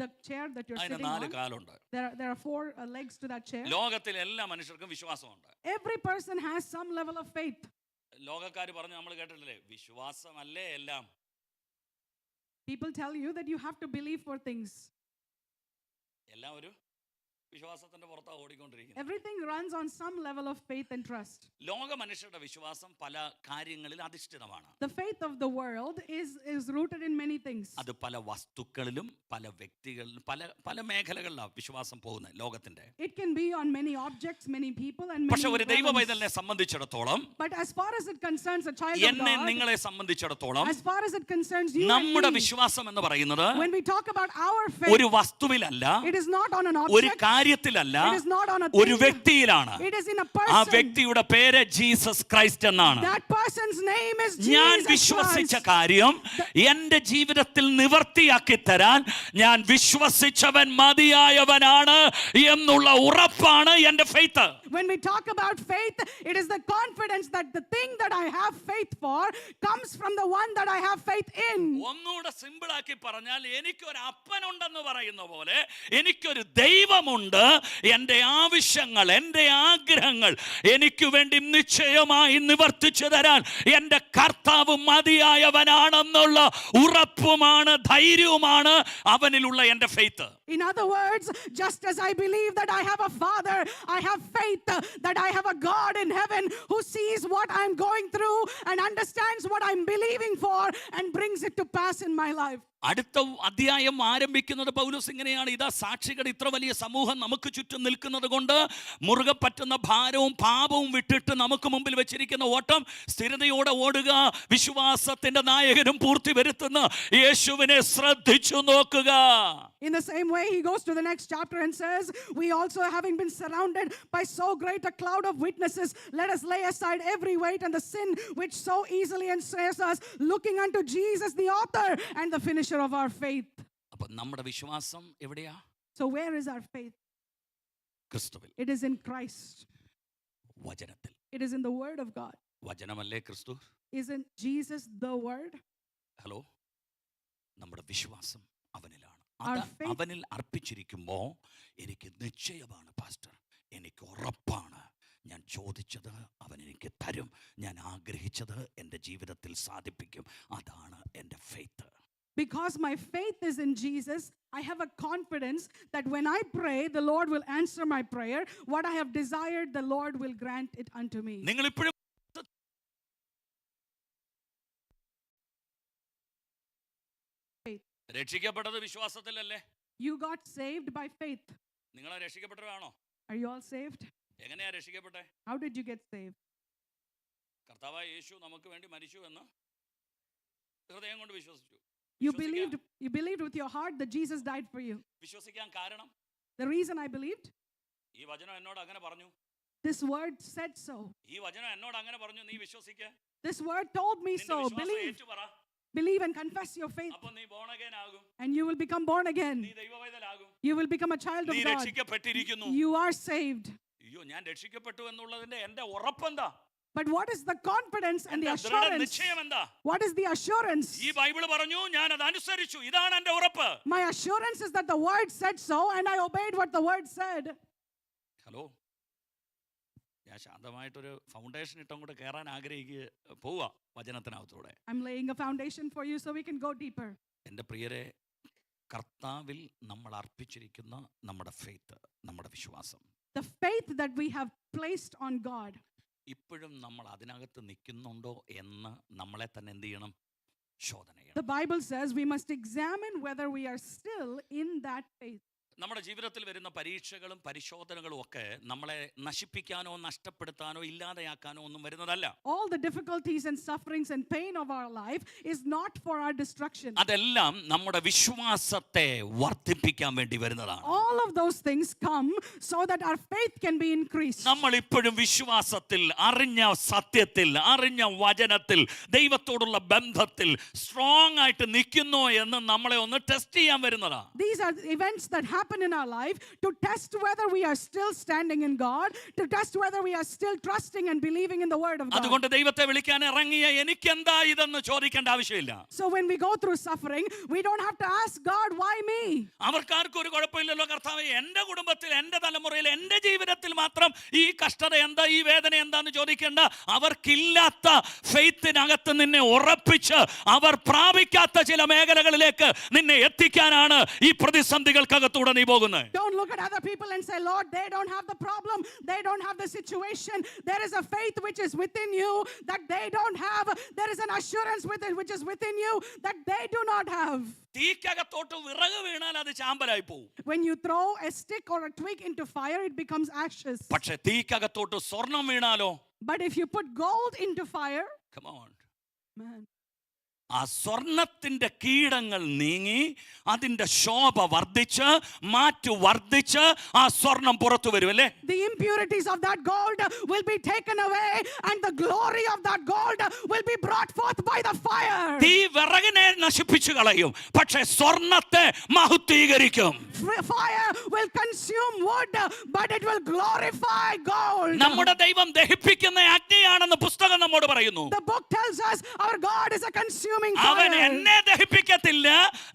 The chair that you're അതിന് sitting 4 on, കാലുണ്ട്. there are 4 legs to that chair. ലോകത്തിലെ എല്ലാ മനുഷ്യർക്കും വിശ്വാസമുണ്ട്. Every person has some level of faith. ലോകക്കാർ പറഞ്ഞു നമ്മൾ കേട്ടിട്ടില്ലേ, വിശ്വാസമല്ലേ എല്ലാം. People tell you that you have to believe for things. എല്ലാം ഒരു വിശ്വാസത്തിന്റെ പുറത്താണ് ഓടിക്കൊണ്ടിരിക്കുന്നത്. Everything runs on some level of faith and trust. ലോക മനുഷ്യരുടെ വിശ്വാസം പല കാര്യങ്ങളിൽ അധിഷ്ഠിതമാണ്. The faith of the world is rooted in many things. അത് പല വസ്തുക്കളിലും പല വ്യക്തികളിലും പല മേഖലകളിലാണ് വിശ്വാസം പോകുന്നത് ലോകത്തിന്റെ. It can be on many objects, many people, and പക്ഷെ ഒരു many ദൈവ realms. പൈതലിനെ സംബന്ധിച്ചിടത്തോളം, But as far as it concerns a child of എന്നെ God, നിങ്ങളെ സംബന്ധിച്ചിടത്തോളം, as far as it concerns you and നമ്മുടെ me, വിശ്വാസം എന്ന് പറയുന്നത് when we talk about our faith, ഒരു വസ്തുവിലല്ല, it is not on an ഒരു object, കാര്യത്തിലല്ല, it is not on a ഒരു thing, വ്യക്തിയിലാണ്. it is in a ആ person. വ്യക്തിയുടെ പേര് ജീസസ് ക്രൈസ്റ്റ് എന്നാണ്. That person's name is ഞാൻ Jesus വിശ്വസിച്ച Christ. കാര്യം എന്റെ ജീവിതത്തിൽ നിവർത്തിയാക്കി തരാൻ ഞാൻ വിശ്വസിച്ചവൻ മതിയായവനാണ് എന്നുള്ള ഉറപ്പാണ് എന്റെ faith. When we talk about faith, it is the confidence that the thing that I have faith for comes from the one that I have faith in. ഒന്നുകൂടെ സിമ്പിൾ ആക്കി പറഞ്ഞാൽ, എനിക്കൊരു അപ്പനുണ്ടെന്ന് പറയുന്ന പോലെ എനിക്കൊരു ദൈവമുണ്ട്. എൻ്റെ ആവശ്യങ്ങൾ, എൻ്റെ ആഗ്രഹങ്ങൾ എനിക്ക് വേണ്ടി നിശ്ചയമായി നിവർത്തിച്ചു തരാൻ എൻ്റെ കർത്താവ് മതിയായവനാണെന്നുള്ള ഉറപ്പുമാണ്, ധൈര്യവുമാണ് അവനിലുള്ള എൻ്റെ faith. In other words, just as I believe that I have a father, I have faith that I have a God in heaven who sees what I'm going through and understands what I'm believing for and brings it to pass in my life. അടുത്ത അധ്യായം ആരംഭിക്കുന്നത് പൗലോസ് ഇങ്ങനെയാണ്: ഇതാ സാക്ഷികളുടെ ഇത്ര വലിയ സമൂഹം നമുക്ക് ചുറ്റും നിൽക്കുന്നത് കൊണ്ട് മുറുകെ പറ്റുന്ന ഭാരവും പാപവും വിട്ടിട്ട് നമുക്ക് മുമ്പിൽ വെച്ചിരിക്കുന്ന ഓട്ടം സ്ഥിരതയോടെ ഓടുക, വിശ്വാസത്തിന്റെ നായകനും പൂർത്തി വരുത്തുന്ന യേശുവിനെ ശ്രദ്ധിച്ചു നോക്കുക. In the same way, he goes to the next chapter and says, we also, having been surrounded by so great a cloud of witnesses, let us lay aside every weight and the sin which so easily ensnares us, looking unto Jesus, the author and the finisher of our faith. അപ്പോൾ നമ്മുടെ വിശ്വാസം എവിടെയാ? So where is our faith? ക്രിസ്തുവിൽ. It is in Christ. വചനത്തിൽ. It is in the word of God. വചനമല്ലേ ക്രിസ്തു? Isn't Jesus the word? Hello, നമ്മുടെ വിശ്വാസം അവനിലാണ്. Our അത് faith- അവനിൽ അർപ്പിച്ചിരിക്കുമ്പോൾ എനിക്ക് നിശ്ചയമാണ് പാസ്റ്റർ, എനിക്ക് ഉറപ്പാണ്, ഞാൻ ചോദിച്ചത് അവൻ എനിക്ക് തരും, ഞാൻ ആഗ്രഹിച്ചത് എൻ്റെ ജീവിതത്തിൽ സാധിപ്പിക്കും. അതാണ് എൻ്റെ faith. Because my faith is in Jesus, I have a confidence that when I pray, the Lord will answer my prayer. What I have desired, the Lord will grant it unto me. നിങ്ങൾ ഇപ്പോഴും രക്ഷിക്കപ്പെട്ടത് വിശ്വാസത്തിലല്ലേ? You got saved by faith. നിങ്ങൾ രക്ഷിക്കപ്പെട്ടവരാണോ? Are you all saved? എങ്ങനെയാ രക്ഷിക്കപ്പെട്ടെ? How did you get saved? കർത്താവായ യേശു നമുക്ക് വേണ്ടി മരിച്ചു എന്ന് ഹൃദയം കൊണ്ട് വിശ്വസിച്ചു. You believed with your heart that Jesus died for you. വിശ്വസിക്കാൻ കാരണം The reason I believed, ഈ വചനം എന്നോട് അങ്ങനെ പറഞ്ഞു, this word said so. ഈ വചനം എന്നോട് അങ്ങനെ പറഞ്ഞു, നീ വിശ്വസിക്ക, This word told me നിന്റെ so. വിശ്വാസം ഏറ്റു പറ, Believe and confess your faith, അപ്പോൾ നീ born again ആകും, and you will become born again. നീ ദൈവവൈതലാകും, You will become a child of നീ God. രക്ഷിക്കപ്പെട്ടിരിക്കുന്നു. You are saved. അയ്യോ, ഞാൻ രക്ഷിക്കപ്പെട്ടു എന്നുള്ളതിന്റെ എന്റെ ഉറപ്പെന്താ? But what is the confidence and the എന്റെ ദൃഢ assurance? നിശ്ചയം എന്താ? What is the assurance? ഈ ബൈബിൾ പറഞ്ഞു, ഞാൻ അത് അനുസരിച്ചു, ഇതാണ് എന്റെ ഉറപ്പ്. My assurance is that the word said so, and I obeyed what the word said. Hello, ഞാൻ ശാന്തമായിട്ടൊരു ഫൗണ്ടേഷൻ ഇട്ടും കൂടെ കയറാൻ ആഗ്രഹിക്കുക പോവാ വചനത്തിനകത്തൂടെ. I'm laying a foundation for you so we can go deeper. എൻ്റെ പ്രിയരെ, കർത്താവിൽ നമ്മൾ അർപ്പിച്ചിരിക്കുന്ന നമ്മുടെ ഫെയ്ത്ത്, നമ്മുടെ വിശ്വാസം, The faith that we have placed on God. ഇപ്പോഴും നമ്മൾ അതിനകത്ത് നിൽക്കുന്നുണ്ടോ എന്ന് നമ്മളെ തന്നെ എന്ത് ചെയ്യണം? ശോധന ചെയ്യണം. The Bible says we must examine whether we are still in that faith. നമ്മുടെ ജീവിതത്തിൽ വരുന്ന പരീക്ഷകളും പരിശോധനകളും ഒക്കെ നമ്മളെ നശിപ്പിക്കാനോ നഷ്ടപ്പെടുത്താനോ ഇല്ലാതെയാക്കാനോ ഒന്നും വരുന്നതല്ല. All the difficulties and sufferings and pain of our life is not for our destruction. അതെല്ലാം നമ്മുടെ വിശ്വാസത്തെ വർദ്ധിപ്പിക്കാൻ വേണ്ടി വരുന്നതാണ്. All of those things come so that our faith can be increased. നമ്മൾ ഇപ്പോഴും വിശ്വാസത്തിൽ, അറിഞ്ഞ സത്യത്തിൽ, അറിഞ്ഞ വചനത്തിൽ, ദൈവത്തോടുള്ള ബന്ധത്തിൽ സ്ട്രോങ് ആയിട്ട് നിൽക്കുന്നോ എന്ന് നമ്മളെ ഒന്ന് ടെസ്റ്റ് ചെയ്യാൻ വരുന്നതാണ്. These are the events that happen in our life to test whether we are still standing in God, to test whether we are still trusting and believing in the word of God. അതുകൊണ്ട് ദൈവത്തെ വിളിക്കാൻ ഇറങ്ങിയ എനിക്കെന്താ ഇതെന്ന് ചോദിക്കേണ്ട ആവശ്യമില്ല. So when we go through suffering, we don't have to ask God, why me? അവർക്കാർക്കും ഒരു കുഴപ്പമില്ലല്ലോ കർത്താവേ, എൻ്റെ കുടുംബത്തിൽ, എൻ്റെ തലമുറയിൽ, എൻ്റെ ജീവിതത്തിൽ മാത്രം ഈ കഷ്ടത എന്താ, ഈ വേദന എന്താന്ന് ചോദിക്കേണ്ട. അവർക്കില്ലാത്ത ഫെയ്ത്തിനകത്ത് നിന്നെ ഉറപ്പിച്ച് അവർ പ്രാപിക്കാത്ത ചില മേഖലകളിലേക്ക് നിന്നെ എത്തിക്കാനാണ് ഈ പ്രതിസന്ധികൾക്കകത്തൂടെ നീ പോകുന്നത്. Don't look at other people and say, Lord, they don't have the problem, they don't have the situation. There is a faith which is within you that they don't have. There is an assurance which is within you that they do not have. തീക്കകത്തോട്ട് വിറക് വീണാൽ അത് ചാമ്പലായി പോകും. When you throw a stick or a twig into fire, it becomes ashes. പക്ഷെ തീക്കകത്തോട്ട് സ്വർണം വീണാലോ? But if you put gold into fire, Come on. man, ആ സ്വർണത്തിന്റെ കീടങ്ങൾ നീങ്ങി അതിന്റെ ശോഭ വർദ്ധിച്ച് മാറ്റു വർദ്ധിച്ച് ആ സ്വർണം പുറത്തു വരും അല്ലേ? the impurities of that gold will be taken away and the glory of that gold will be brought forth by the fire. തീ വിറകിനെ നശിപ്പിച്ചു കളയും, പക്ഷെ സ്വർണത്തെ മഹത്വീകരിക്കും. Fire will consume wood, but it will glorify gold. നമ്മുടെ ദൈവം ദഹിപ്പിക്കുന്ന അഗ്നിയാണെന്ന് പുസ്തകം നമ്മോട് പറയുന്നു. The book tells us our God is a consuming അവൻ fire. എന്നെ ദഹിപ്പിക്കത്തില്ല,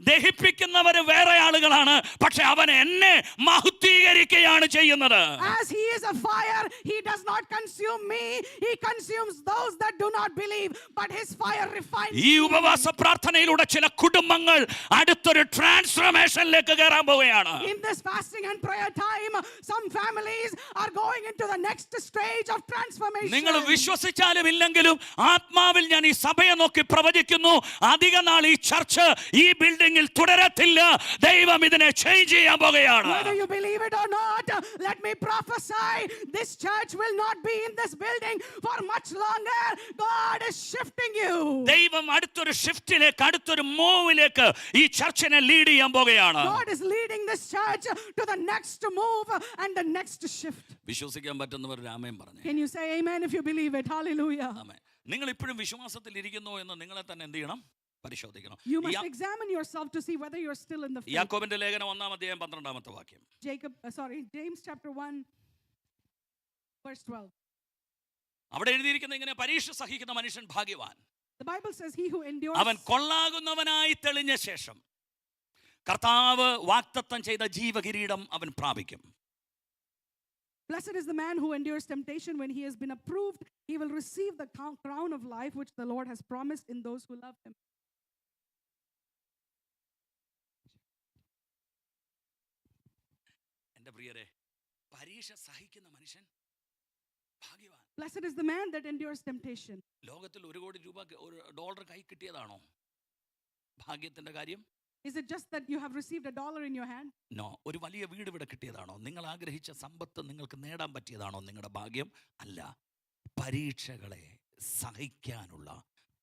ദഹിപ്പിക്കുന്നവര് വേറെ ആളുകളാണ്, പക്ഷെ അവൻ എന്നെ മഹത്വീകരിക്കുകയാണ് ചെയ്യുന്നത്. As he is a fire, he does not consume me, he consumes those that do not believe, but his fire refines ഈ me. ഉപവാസ പ്രാർത്ഥനയിലൂടെ ചില കുടുംബങ്ങൾ അടുത്തൊരു ട്രാൻസ്ഫോർമേഷനിലേക്ക് കയറാൻ പോവുകയാണ്. In this fasting and prayer time, some families are going into the next stage of transformation. നിങ്ങൾ വിശ്വസിച്ചാലും ഇല്ലെങ്കിലും ഇല്ലെങ്കിലും ആത്മാവിൽ ഞാൻ ഈ സഭയെ നോക്കി പ്രവചിക്കുന്നു, അധിക നാൾ ഈ ചർച്ച് ഈ ബിൽഡിംഗിൽ തുടരത്തില്ല. ദൈവം ഇതിനെ ചേഞ്ച് ചെയ്യാൻ പോകുകയാണ്. Whether you believe it or not, let me prophesy, this church will not be in this building for much longer. God is shifting you. ദൈവം അടുത്തൊരു ഷിഫ്റ്റിലേക്ക്, അടുത്തൊരു മൂവിലേക്ക് ഈ ചർച്ചിനെ ലീഡ് ചെയ്യാൻ പോകുകയാണ്. God is leading this church to the next move and the next shift. വിശ്വസിക്കാൻ പറ്റുന്നവർ ആമേൻ പറഞ്ഞു. Can you say amen if you believe it? Hallelujah. ആമേൻ. നിങ്ങൾ ഇപ്പോഴും വിശ്വാസത്തിൽ ഇരിക്കുന്നു എന്ന് നിങ്ങളെ തന്നെ എന്ത് ചെയ്യണം? പരിശോധിക്കണം. You must examine yourself to see whether you're still in the faith. യാക്കോബിന്റെ ലേഖനം 1-12 വാക്യം. James chapter 1 verse 12. അവിടെ എഴുതിയിരിക്കുന്ന ഇങ്ങനെ, പരീക്ഷ സഹിക്കുന്ന മനുഷ്യൻ ഭാഗ്യവാൻ. The Bible says he who endures. അവൻ കൊള്ളാകുന്നവനായി തെളിഞ്ഞ ശേഷം കർത്താവ് വാഗ്ദത്തം ചെയ്ത ജീവകിരീടം അവൻ പ്രാപിക്കും. Blessed is the man who endures temptation. When he has been approved, he will receive the crown of life which the Lord has promised in those who love him. എൻ്റെ പ്രിയരെ, പരീക്ഷ സഹിക്കുന്ന മനുഷ്യൻ ഭാഗ്യവാൻ. Blessed is the man that endures temptation. ലോകത്തിൽ $1 കോടി $1 കൈ കിട്ടിയതാണോ ഭാഗ്യത്തിന്റെ കാര്യം? Is it just that you have received $1 in your hand? No. ഒരു വലിയ വീട് ഇവിടെ കിട്ടിയതാണോ? നിങ്ങൾ ആഗ്രഹിച്ച സമ്പത്ത് നിങ്ങൾക്ക് നേടാൻ പറ്റിയതാണോ നിങ്ങളുടെ ഭാഗ്യം? അല്ല. പരീക്ഷകളെ സഹിക്കാനുള്ള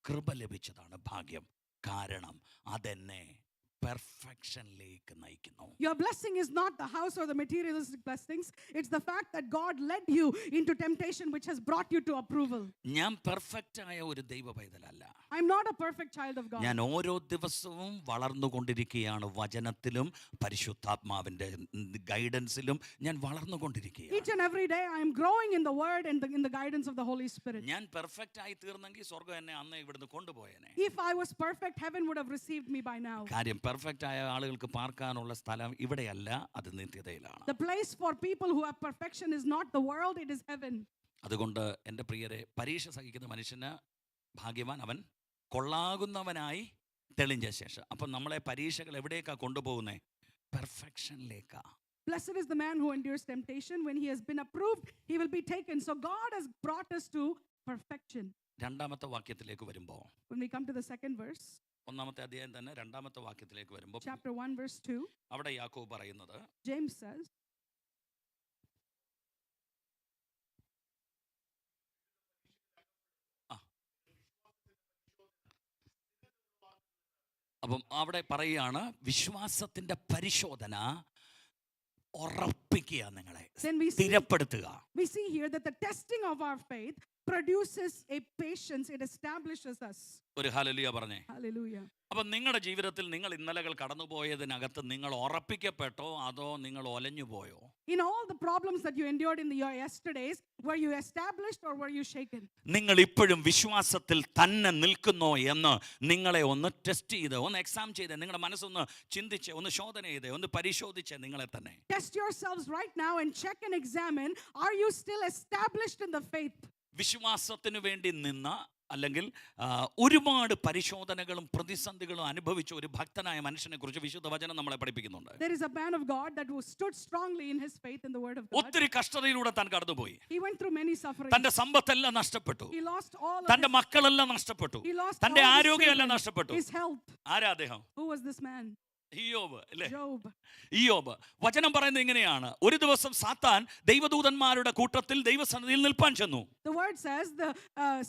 കൃപ ലഭിച്ചതാണ് ഭാഗ്യം. കാരണം അതെന്നെ പെർഫെക്ഷനിലേക്ക് നയിക്കുന്നു. Your blessing is not the house or the materialistic blessings. It's the fact that God led you into temptation which has brought you to approval. ഞാൻ പെർഫെക്റ്റ് ആയ ഒരു ദൈവ പൈതലല്ല. I'm not a perfect child of God. ഞാൻ ഓരോ ദിവസവും വളർന്നുകൊണ്ടിരിക്കുകയാണ്. വചനത്തിലും പരിശുദ്ധാത്മാവിന്റെ ഗൈഡൻസിലും ഞാൻ വളർന്നുകൊണ്ടിരിക്കുകയാണ്. Each and every day I am growing in the word and in the guidance of the Holy Spirit. ഞാൻ പെർഫെക്റ്റ് ആയി തീർന്നെങ്കിൽ സ്വർഗ്ഗം എന്നെ അന്നേ ഇവിടുന്ന് കൊണ്ടുപോയേനെ. If I was perfect, heaven would have received me by now. കാര്യം പെർഫെക്റ്റ് ആയ ആളുകൾക്ക് പാർക്കാനുള്ള സ്ഥലം ഇവിടെയല്ല, അത് നിത്യതയിലാണ്. The place for people who have perfection is not the world, it is heaven. അതുകൊണ്ട് എൻ്റെ പ്രിയരെ, പരീക്ഷ സഹിക്കുന്ന മനുഷ്യന് ഭാഗ്യവാൻ, അവൻ കൊള്ളാകുന്നവനായി തെളിഞ്ഞ ശേഷം. അപ്പം നമ്മളെ പരീക്ഷകൾ എവിടേക്കാ കൊണ്ടുപോകുന്നേ? പെർഫെക്ഷനിലേക്കാ. Blessed is the man who endures temptation. When he has been approved, he will be taken. So God has brought us to perfection. രണ്ടാമത്തെ വാക്യത്തിലേക്ക് വരുമ്പോൾ, When we come to the second verse, 1-ാമത്തെ അധ്യായം തന്നെ 2-ാമത്തെ വാക്യത്തിലേക്ക് വരുമ്പോൾ, chapter 1 verse 2, അവിടെ യാക്കോബ് പറയുന്നത്, James says, അപ്പം അവിടെ പറയുകയാണ്, വിശ്വാസത്തിന്റെ പരിശോധന ഉറപ്പിക്കുക, നിങ്ങളെ then സ്ഥിരപ്പെടുത്തുക. we see here that the testing of our faith produces a patience, it establishes us. ഒരു ഹല്ലേലൂയ പറഞ്ഞേ. Hallelujah. അപ്പം നിങ്ങളുടെ ജീവിതത്തിൽ നിങ്ങൾ ഇന്നലകൾ കടന്നുപോയതിനകത്ത് നിങ്ങൾ ഉറപ്പിക്കപ്പെട്ടോ അതോ നിങ്ങൾ ഒലഞ്ഞു പോയോ? In all the problems that you endured in your yesterdays, were you established or were you shaken? നിങ്ങൾ ഇപ്പോഴും വിശ്വാസത്തിൽ തന്നെ നിൽക്കുന്നോ എന്ന് നിങ്ങളെ ഒന്ന് ടെസ്റ്റ് ചെയ്ത്, ഒന്ന് എക്സാം ചെയ്ത്, നിങ്ങളുടെ മനസ്സൊന്ന് ചിന്തിച്ച്, ഒന്ന് ശോധന ചെയ്ത്, ഒന്ന് പരിശോധിച്ച് നിങ്ങളെ തന്നെ. Test yourselves right now and check and examine, are you still established in the faith? വിശ്വാസത്തിന് വേണ്ടി നിന്ന, അല്ലെങ്കിൽ ഒരുപാട് പരിശോധനകളും പ്രതിസന്ധികളും അനുഭവിച്ച ഒരു ഭക്തനായ മനുഷ്യനെ കുറിച്ച് വിശുദ്ധ വചനം നമ്മളെ പഠിപ്പിക്കുന്നുണ്ട്. There is a man of God that was stood strongly in his faith in the word of God. ഒത്തിരി കഷ്ടതയിലൂടെ താൻ കടന്നുപോയി. He went through many sufferings. തന്റെ സമ്പത്തെല്ലാം നഷ്ടപ്പെട്ടു. He lost all of തന്റെ മക്കളെല്ലാം നഷ്ടപ്പെട്ടു. He lost തന്റെ all his ആരോഗ്യമെല്ലാം children, നഷ്ടപ്പെട്ടു. his health. ആരാ അദ്ദേഹം? Who was this man? ഇയ്യോബ് അല്ലേ? Job. ഇയ്യോബ്. വചനം പറയുന്നത് ഇങ്ങനെയാണ്, ഒരു ദിവസം സാത്താൻ ദൈവദൂതന്മാരുടെ കൂട്ടത്തിൽ ദൈവസന്നിധിയിൽ നിൽപ്പാൻ ചെന്നു. The word says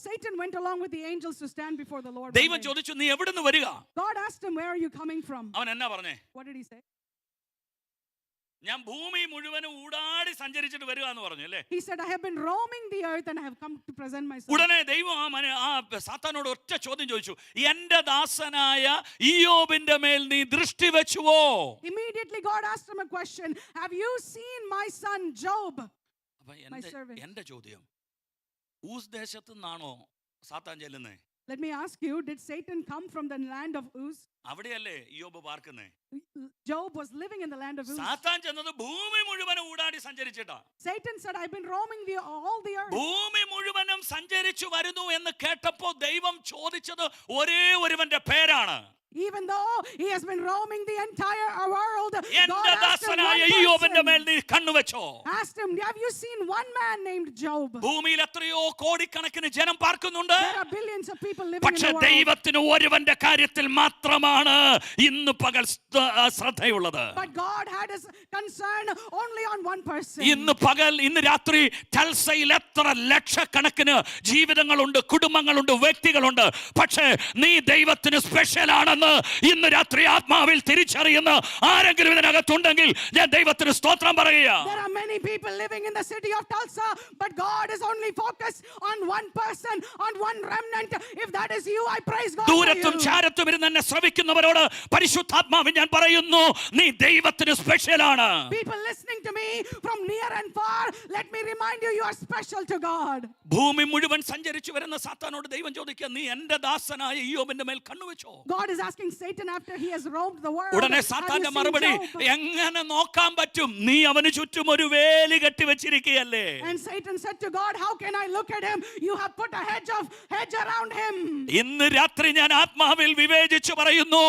Satan went along with the angels to stand before the Lord. ദൈവം ചോദിച്ചു, നീ എവിടുന്ന് വരിക? God asked him, where are you coming from? അവൻ എന്നാ പറഞ്ഞേ? What did he say? ഞാൻ ഭൂമി മുഴുവനും ഊടാടി സഞ്ചരിച്ചിട്ട് വരിക എന്ന് പറഞ്ഞു അല്ലേ? He said, I have been roaming the earth and I have come to present myself. ഉടനെ ദൈവം ആ സാത്താനോട് ഒറ്റ ചോദ്യം ചോദിച്ചു, എന്റെ ദാസനായ ഇയ്യോബിന്റെ മേൽ നീ ദൃഷ്ടി വെച്ചുവോ? Immediately God asked him a question. Have you seen my son Job? അപ്പൊ എന്റെ ചോദ്യം, ഊസ് ദേശത്തു നിന്നാണോ സാത്താൻ ചെല്ലുന്നേ? Let me ask you, did Satan come from the land of Uz? അവിടെയല്ലേ ഇയ്യോബ് പാർക്കുന്നേ? Job was living in the land of Uz. സാത്താൻ ചെന്നത് ഭൂമി മുഴുവനും ഊടാടി സഞ്ചരിച്ചിട്ടാ. Satan said, I've been roaming all the earth. ഭൂമി മുഴുവനും സഞ്ചരിച്ചു വരുന്നു എന്ന് കേട്ടപ്പോ ദൈവം ചോദിച്ചത് ഒരേ ഒരുവന്റെ പേരാണ്. Even though he has been roaming the entire world, God എന്റെ asked him ദാസനായ one ഇയ്യോബിന്റെ person, മേൽ നീ കണ്ണുവെച്ചോ? asked him, have you seen one man named Job? ഭൂമിയിൽ എത്രയോ കോടിക്കണക്കിന് ജനം പാർക്കുന്നുണ്ട്. There are billions of people living in പക്ഷെ the world. ദൈവത്തിന് ഒരുവന്റെ കാര്യത്തിൽ മാത്രമാണ് ഇന്ന് പകൽ ശ്രദ്ധയുള്ളത്. But God had his concern only on one person. ഇന്ന് രാത്രി ടൽസയിൽ എത്ര ലക്ഷക്കണക്കിന് ജീവിതങ്ങളുണ്ട്, കുടുംബങ്ങളുണ്ട്, വ്യക്തികളുണ്ട്. പക്ഷേ നീ ദൈവത്തിന് സ്പെഷ്യൽ ആണെന്ന് ഇന്ന് രാത്രി ആത്മാവിൽ തിരിച്ചറിയുന്ന ആരെങ്കിലും ഇതിനകത്തുണ്ടെങ്കിൽ ഞാൻ ദൈവത്തിന് സ്തോത്രം പറയുക. There are many people living in the city of Tulsa, but God is only focused on one person, on one remnant. If that is you, I praise God for ദൂരത്തും you. ചാരത്തും ഇരുന്ന് എന്നെ ശ്രവിക്കുന്നവരോട് പരിശുദ്ധാത്മാവിൽ ഞാൻ പറയുന്നു, നീ ദൈവത്തിന് സ്പെഷ്യൽ ആണ്. People listening to me from near and far, let me remind you, you are special to God. ഭൂമി മുഴുവൻ സഞ്ചരിച്ചു വരുന്ന സാത്താനോട് ദൈവം ചോദിക്കുക, നീ എന്റെ ദാസനായ ഇയ്യോബിന്റെ മേൽ കണ്ണുവെച്ചോ? God is asking Satan after he has roamed the world. ഉടനെ "Have you സാത്താന്റെ seen മറുപടി, Job?" എങ്ങനെ നോക്കാൻ പറ്റും? നീ അവന് ചുറ്റും ഒരു വേലി കെട്ടി വെച്ചിരിക്കുകയല്ലേ. And Satan said to God, how can I look at him? You have put a hedge around him. ഇന്ന് രാത്രി ഞാൻ ആത്മാവിൽ വിവേചിച്ചു പറയുന്നു,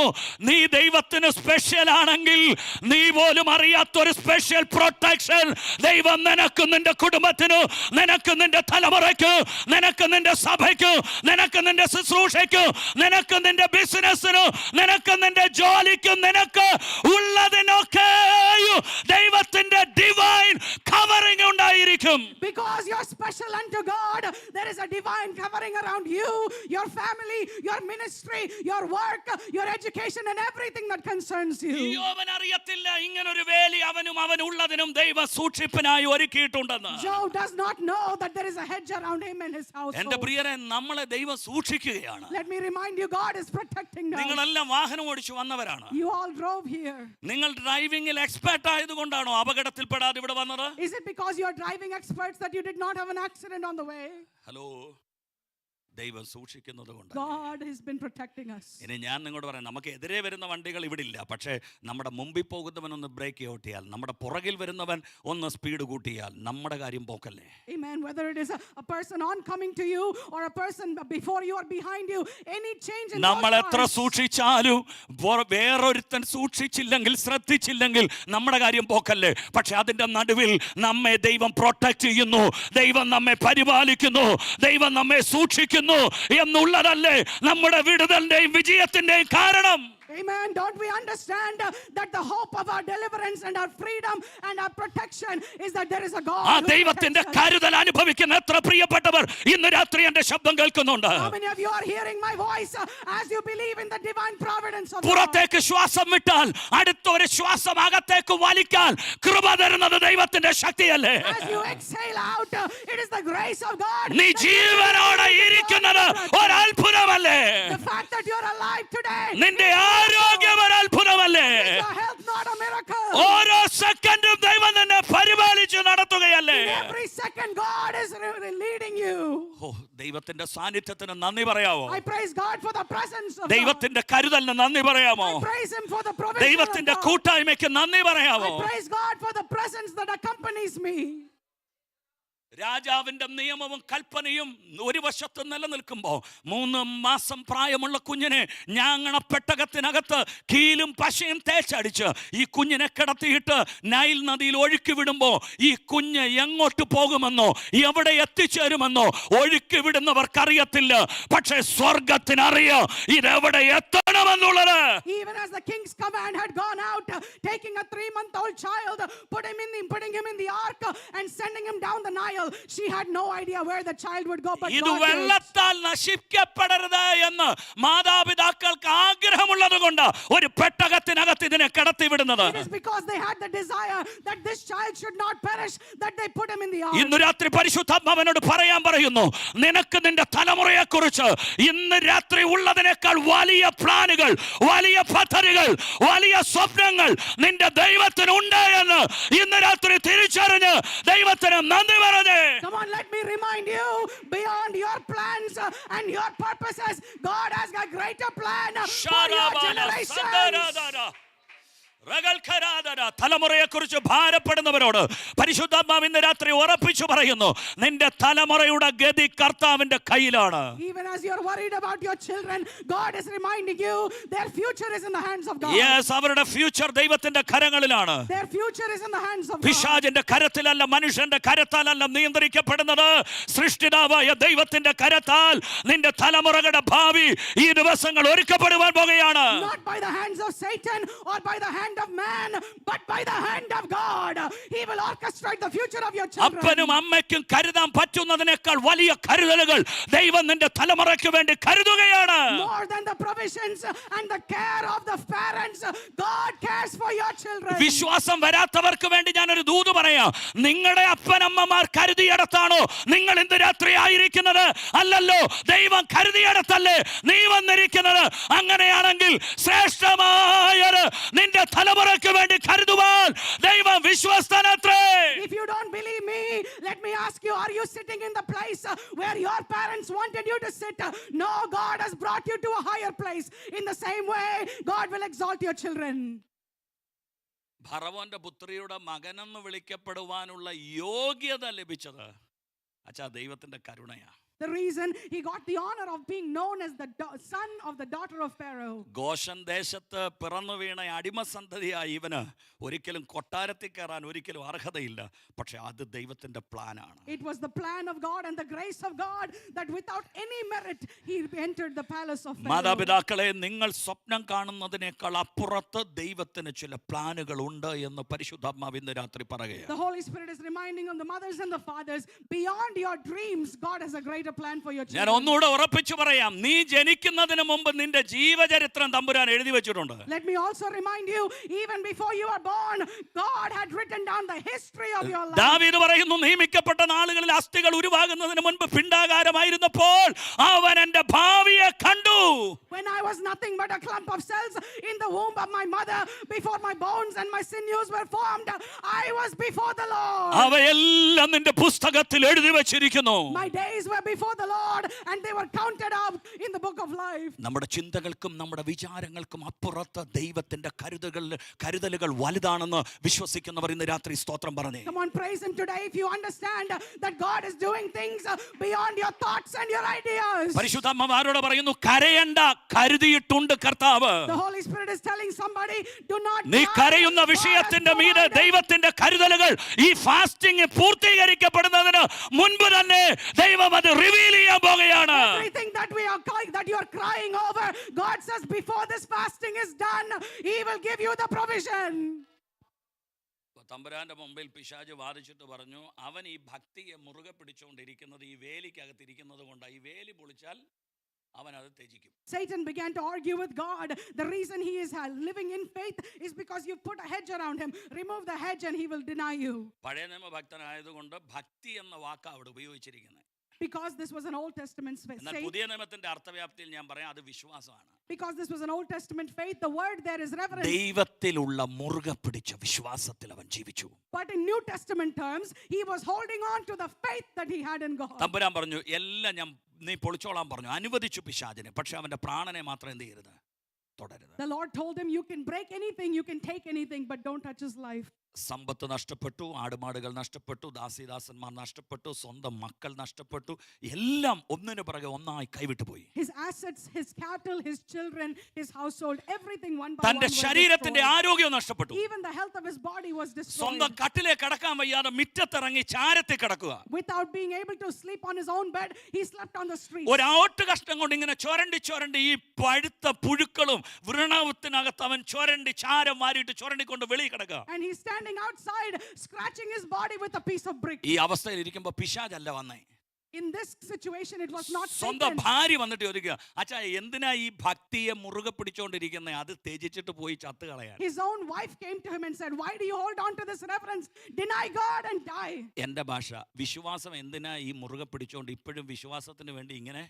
നീ ദൈവത്തിന് സ്പെഷ്യൽ ആണെങ്കിൽ നീ പോലും അറിയാത്തൊരു സ്പെഷ്യൽ പ്രൊട്ടക്ഷൻ ദൈവം നിനക്കും നിന്റെ കുടുംബത്തിനു, നിനക്കും നിന്റെ തലമുറയ്ക്ക്, നിനക്കും നിന്റെ സഭയ്ക്ക്, നിനക്കും നിന്റെ ശുശ്രൂഷയ്ക്ക്, നിനക്കും നിന്റെ ബിസിനസ്സിനു, നിനക്കും നിന്റെ ജോലിക്കും, നിനക്ക് ഉള്ളതിനൊക്കെയും ദൈവത്തിന്റെ ഡിവൈൻ കവറിംഗ് ഉണ്ടായിരിക്കും. Because you're special unto God, there is a divine covering around you, your family, your ministry, your work, your education, and everything that concerns you. ഇയ്യോബിന് അറിയത്തില്ല ഇങ്ങനൊരു വേലി അവനും അവനുള്ളതിനും ദൈവ സൂക്ഷിപ്പിനായി ഒരുക്കിയിട്ടുണ്ടെന്ന്. Job does not know that there is a hedge around him and his household. എന്റെ പ്രിയരെ, നമ്മളെ ദൈവം സൂക്ഷിക്കുകയാണ്. Let me remind you, God is protecting us. നിങ്ങളെല്ലാം വാഹനം ഓടിച്ചു വന്നവരാണ്. You all drove here. നിങ്ങൾ ഡ്രൈവിംഗിൽ എക്സ്പെർട്ട് ആയതുകൊണ്ടാണോ അപകടത്തിൽപ്പെടാതെ ഇവിടെ വന്നത്? Is it because you are driving experts that you did not have an accident on the way? Hello, ദൈവം സൂക്ഷിക്കുന്നത് കൊണ്ട് God has been protecting us. ഇനി ഞാൻ നിങ്ങളോട് പറയാം, നമുക്ക് എതിരെ വരുന്ന വണ്ടികൾ ഇവിടെ ഇല്ല. പക്ഷേ നമ്മുടെ മുമ്പിൽ പോകുന്നവൻ ഒന്ന് ബ്രേക്ക് ഔട്ടിയാൽ, നമ്മുടെ പുറകിൽ വരുന്നവൻ ഒന്ന് സ്പീഡ് കൂട്ടിയാൽ നമ്മുടെ കാര്യം പോക്കല്ലേ. Amen. Whether it is a person oncoming to you or a person before you or behind you, any change in നമ്മൾ those എത്ര cars, സൂക്ഷിച്ചാലും വേറൊരുത്തൻ സൂക്ഷിച്ചില്ലെങ്കിൽ, ശ്രദ്ധിച്ചില്ലെങ്കിൽ നമ്മുടെ കാര്യം പോക്കല്ലേ. പക്ഷെ അതിന്റെ നടുവിൽ നമ്മെ ദൈവം പ്രൊട്ടക്ട് ചെയ്യുന്നു, ദൈവം നമ്മെ പരിപാലിക്കുന്നു, ദൈവം നമ്മെ സൂക്ഷിക്കുന്നു എന്നുള്ളതല്ലേ നമ്മുടെ വിടുതലിന്റെയും വിജയത്തിന്റെയും കാരണം. Amen. Don't we understand that the hope of our deliverance and our freedom and our protection is that there is a God ആ who ദൈവത്തിന്റെ protects us? കരുതൽ അനുഭവിക്കുന്ന എത്ര പ്രിയപ്പെട്ടവർ ഇന്ന് രാത്രി എന്റെ ശബ്ദം കേൾക്കുന്നുണ്ട്? How many of you are hearing my voice as you believe in the divine providence of God? പുറത്തേക്ക് ശ്വാസം വിട്ടാൽ അടുത്തൊരു ശ്വാസം അകത്തേക്ക് വലിക്കാൻ കൃപ തരുന്നത് ദൈവത്തിന്റെ ശക്തിയല്ലേ. As you exhale out, it is the grace of God. നീ ജീവനോടെ ഇരിക്കുന്നത് ഒരത്ഭുതമല്ലേ. The fact that you're alive today, നിന്റെ ആരോഗ്യം ഒരത്ഭുതമല്ലേ. is your health not a miracle? ഓരോ സെക്കൻഡും ദൈവം നിന്നെ പരിപാലിച്ചു നടത്തുകയല്ലേ. Every second God is leading you. ഓ, ദൈവത്തിന്റെ സാന്നിധ്യത്തിന് നന്ദി പറയാമോ? I praise God for the presence of God. ദൈവത്തിന്റെ കരുതലിന് നന്ദി പറയാമോ? I praise him for the provision of ദൈവത്തിന്റെ God. കൂട്ടായ്മയ്ക്ക് നന്ദി പറയാമോ? I praise God for the presence that accompanies me. രാജാവിന്റെ നിയമവും കൽപ്പനയും ഒരു വശത്ത് നിലനിൽക്കുമ്പോൾ 3 മാസം പ്രായമുള്ള കുഞ്ഞിനെ ഞാങ്ങണപ്പെട്ടകത്തിനകത്ത് കീലും പശയും തേച്ചടിച്ച് ഈ കുഞ്ഞിനെ കിടത്തിയിട്ട് നൈൽ നദിയിൽ ഒഴുക്കി വിടുമ്പോൾ ഈ കുഞ്ഞ് എങ്ങോട്ട് പോകുമെന്നോ എവിടെ എത്തിച്ചേരുമെന്നോ ഒഴുക്കി വിടുന്നവർക്കറിയത്തില്ല. പക്ഷേ സ്വർഗത്തിനറിയാം ഇതെവിടെ എത്തണമെന്നുള്ളത്. Even as the king's command had gone out, taking a 3-month-old child, putting him in the ark and sending him down the Nile, she had no idea where the child would go, but ഇത് God did. വെള്ളത്താൽ നശിക്കപ്പെടരുത് എന്ന് മാതാപിതാക്കൾക്ക് ആഗ്രഹമുള്ളത് കൊണ്ട് ഒരു പെട്ടകത്തിനകത്ത് ഇതിനെ കടത്തിവിടുന്നത്. It is because they had the desire that this child should not perish that they put him in the ark. ഇന്ന് രാത്രി പരിശുദ്ധാത്മാവിനോട് പറയാൻ പറയുന്നു, നിനക്ക് നിന്റെ തലമുറയെ കുറിച്ച് ഇന്ന് രാത്രി ഉള്ളതിനേക്കാൾ വലിയ പ്ലാനുകൾ, വലിയ പദ്ധതികൾ, വലിയ സ്വപ്നങ്ങൾ നിന്റെ ദൈവത്തിനുണ്ട് എന്ന് ഇന്ന് രാത്രി തിരിച്ചറിഞ്ഞ് ദൈവത്തിന് നന്ദി പറഞ്ഞേ. Come on, let me remind you, beyond your plans and your purposes, God has a greater plan for your generations. തലമുറയെക്കുറിച്ച് ഭാരപ്പെടുന്നവരോട് പരിശുദ്ധാത്മാവ് ഇന്ന് രാത്രി ഉറപ്പിച്ചു പറയുന്നു, നിന്റെ തലമുറയുടെ ഗതി കർത്താവിന്റെ കയ്യിലാണ്. Even as you're worried about your children, God is reminding you their future is in the hands of God. Yes, അവരുടെ ഫ്യൂച്ചർ ദൈവത്തിന്റെ കരങ്ങളിലാണ്. Their future is in the hands of God. പിശാചിന്റെ കരത്തിലല്ല, മനുഷ്യന്റെ കരത്താലല്ല നിയന്ത്രിക്കപ്പെടുന്നത്, സൃഷ്ടിതാവായ ദൈവത്തിന്റെ കരത്താൽ നിന്റെ തലമുറകളുടെ ഭാവി ഈ ദിവസങ്ങൾ ഒരുക്കപ്പെടുവാൻ പോകുകയാണ്. Not by the hands of Satan or by the hand of man, but by the hand of God. He will orchestrate the future of your children. അപ്പനും അമ്മയ്ക്കും കരുതാൻ പറ്റുന്നതിനേക്കാൾ വലിയ കരുതലുകൾ ദൈവം നിന്റെ തലമുറയ്ക്ക് വേണ്ടി കരുതുകയാണ്. More than the provisions and the care of the parents, God cares for your children. വിശ്വാസം വരാത്തവർക്ക് വേണ്ടി ഞാനൊരു ദൂത് പറയാം. നിങ്ങളുടെ അപ്പനമ്മമാർ കരുതിയിടത്താണോ നിങ്ങൾ ഇന്ന് രാത്രി ആയിരിക്കുന്നത്? അല്ലല്ലോ, ദൈവം കരുതിയിടത്തല്ലേ നീ വന്നിരിക്കുന്നത്. അങ്ങനെയാണെങ്കിൽ ശ്രേഷ്ഠമായത് നിന്റെ തലമുറയ്ക്ക് വേണ്ടി കരുതുവാൻ ദൈവം വിശ്വസ്തനത്രേ. If you don't believe me, let me ask you, are you sitting in the place where your parents wanted you to sit? No, God has brought you to a higher place. In the same way, God will exalt your children. ഫറവോന്റെ പുത്രിയുടെ മകനെന്ന് വിളിക്കപ്പെടുവാനുള്ള യോഗ്യത ലഭിച്ചത് അച്ഛാ ദൈവത്തിന്റെ കരുണയാ. The reason he got the honor of being known as the son of the daughter of Pharaoh. Gaussian ദേശത്ത് പിറന്നു വീണ അടിമസന്തതിയായ ഇവന് ഒരിക്കലും കൊട്ടാരത്തിൽ കയറാൻ ഒരിക്കലും അർഹതയില്ല. പക്ഷെ അത് ദൈവത്തിന്റെ പ്ലാനാണ്. It was the plan of God and the grace of God that without any merit he entered the palace of Pharaoh. മാതാപിതാക്കളെ, നിങ്ങൾ സ്വപ്നം കാണുന്നതിനേക്കാൾ അപ്പുറത്ത് ദൈവത്തിന് ചില പ്ലാനുകൾ ഉണ്ട് എന്ന് പരിശുദ്ധാത്മാവ് ഇന്ന് രാത്രി പറയുകയാണ്. The Holy Spirit is reminding of the mothers and the fathers, beyond your dreams, God has a greater plan for your ഞാൻ children. ഒന്നുകൂടെ ഉറപ്പിച്ചു പറയാം, നീ ജനിക്കുന്നതിന് മുമ്പ് നിന്റെ ജീവചരിത്രം തമ്പുരാൻ എഴുതി വെച്ചിട്ടുണ്ട്. Let me also remind you, even before you were born, God had written down the history of your life. ദാവീദ് പറയുന്നു, നിയമിക്കപ്പെട്ട നാളുകളിൽ അസ്ഥികൾ ഉരുവാകുന്നതിന് മുൻപ് പിണ്ഡാകാരമായിരുന്നപ്പോൾ അവൻ എന്റെ ഭാവിയെ കണ്ടു. When I was nothing but a clump of cells in the womb of my mother, before my bones and my sinews were formed, I was before the Lord. അവയെല്ലാം നിന്റെ പുസ്തകത്തിൽ എഴുതി വെച്ചിരിക്കുന്നു. My days were before the Lord and they were counted up in the book of life. നമ്മുടെ ചിന്തകൾക്കും നമ്മുടെ വിചാരങ്ങൾക്കും അപ്പുറത്ത് ദൈവത്തിന്റെ കരുതലുകൾ വലുതാണെന്ന് വിശ്വസിക്കുന്നവർ ഇന്ന് രാത്രി സ്തോത്രം പറഞ്ഞേ. Come on, praise him today if you understand that God is doing things beyond your thoughts and your ideas. പരിശുദ്ധാത്മാവോട് പറയുന്നു, കരയണ്ട, കരുതിയിട്ടുണ്ട് കർത്താവ്. The Holy Spirit is telling somebody, do not നീ cry. കരയുന്ന God has വിഷയത്തിന്റെ മീതെ provided. ദൈവത്തിന്റെ കരുതലുകൾ ഈ fasting പൂർത്തീകരിക്കപ്പെടുന്നതിന് മുൻപ് തന്നെ ദൈവം അത് റിവീൽ ചെയ്യാൻ പോകുകയാണ്. Everything that you are crying over, God says before this fasting is done, he will give you the provision. തമ്പുരാന്റെ മുമ്പിൽ പിശാച് വാദിച്ചിട്ട് പറഞ്ഞു, അവൻ ഈ ഭക്തിയെ മുറുകെ പിടിച്ചുകൊണ്ടിരിക്കുന്നത് ഈ വേലിക്കകത്തിരിക്കുന്നത് കൊണ്ടാണ്. ഈ വേലി പൊളിച്ചാൽ അവൻ അത് ത്യജിക്കും. Satan began to argue with God. The reason he is living in faith is because you put a hedge around him. Remove the hedge and he will deny you. പഴയ നിയമ ഭക്തനായതുകൊണ്ട് ഭക്തി എന്ന വാക്ക് അവിടെ ഉപയോഗിച്ചിരിക്കുന്നത്. Because this was an Old Testament എന്നാൽ faith. പുതിയ നിയമത്തിന്റെ അർത്ഥവ്യാപ്തിയിൽ ഞാൻ പറയാം, അത് വിശ്വാസമാണ്. Because this was an Old Testament faith, the word there is reverence. ദൈവത്തിലുള്ള മുറുകെ പിടിച്ച വിശ്വാസത്തിൽ അവൻ ജീവിച്ചു. But in New Testament terms, he was holding on to the faith that he had in God. തമ്പുരാൻ പറഞ്ഞു, എല്ലാം നീ പൊളിച്ചോളാൻ പറഞ്ഞു, അനുവദിച്ചു പിശാചിനെ. പക്ഷെ അവന്റെ പ്രാണനെ മാത്രം എന്ത് ചെയ്യരുത്, തുടരുത്. The Lord told him, you can break anything, you can take anything, but don't touch his life. സമ്പത്ത് നഷ്ടപ്പെട്ടു, ആടുമാടുകൾ നഷ്ടപ്പെട്ടു, ദാസീദാസന്മാർ നഷ്ടപ്പെട്ടു, സ്വന്തം മക്കൾ നഷ്ടപ്പെട്ടു, എല്ലാം ഒന്നിനു പിറകെ ഒന്നായി കൈവിട്ടു പോയി. His assets, his cattle, his children, his household, everything one by one തന്റെ was ശരീരത്തിന്റെ destroyed. ആരോഗ്യം നഷ്ടപ്പെട്ടു. Even the health of his body was destroyed. സ്വന്തം കട്ടിലെ കിടക്കാൻ വയ്യാതെ മിറ്റത്തിറങ്ങി ചാരത്തിൽ കിടക്കുക. Without being able to sleep on his own bed, he slept on the street. ഒരു ഓട്ട് കഷ്ടം കൊണ്ട് ഇങ്ങനെ ചൊരണ്ടി ഈ പഴുത്ത പുഴുക്കളും വൃണവത്തിനകത്ത് അവൻ ചാരം വാരിയിട്ട് ചൊരണ്ടിക്കൊണ്ട് വെളിയിൽ കിടക്കുക. And he's standing outside, scratching his body with a piece of brick. ഈ അവസ്ഥയിൽ ഇരിക്കുമ്പോ പിശാചല്ല വന്നേ. In this situation, it was not സ്വന്തം Satan. ഭാര്യ വന്നിട്ട് ചോദിക്കുക, അച്ഛാ എന്തിനാ ഈ ഭക്തിയെ മുറുകെ പിടിച്ചോണ്ടിരിക്കുന്നത്, അത് ത്യജിച്ചിട്ട് പോയി ചത്ത് കളയാൻ. His own wife came to him and said, why do you hold on to this reverence? Deny God and die. എന്റെ ഭാഷ, വിശ്വാസം എന്തിനാ ഈ മുറുകെ പിടിച്ചോണ്ട് ഇപ്പോഴും വിശ്വാസത്തിന് വേണ്ടി ഇങ്ങനെ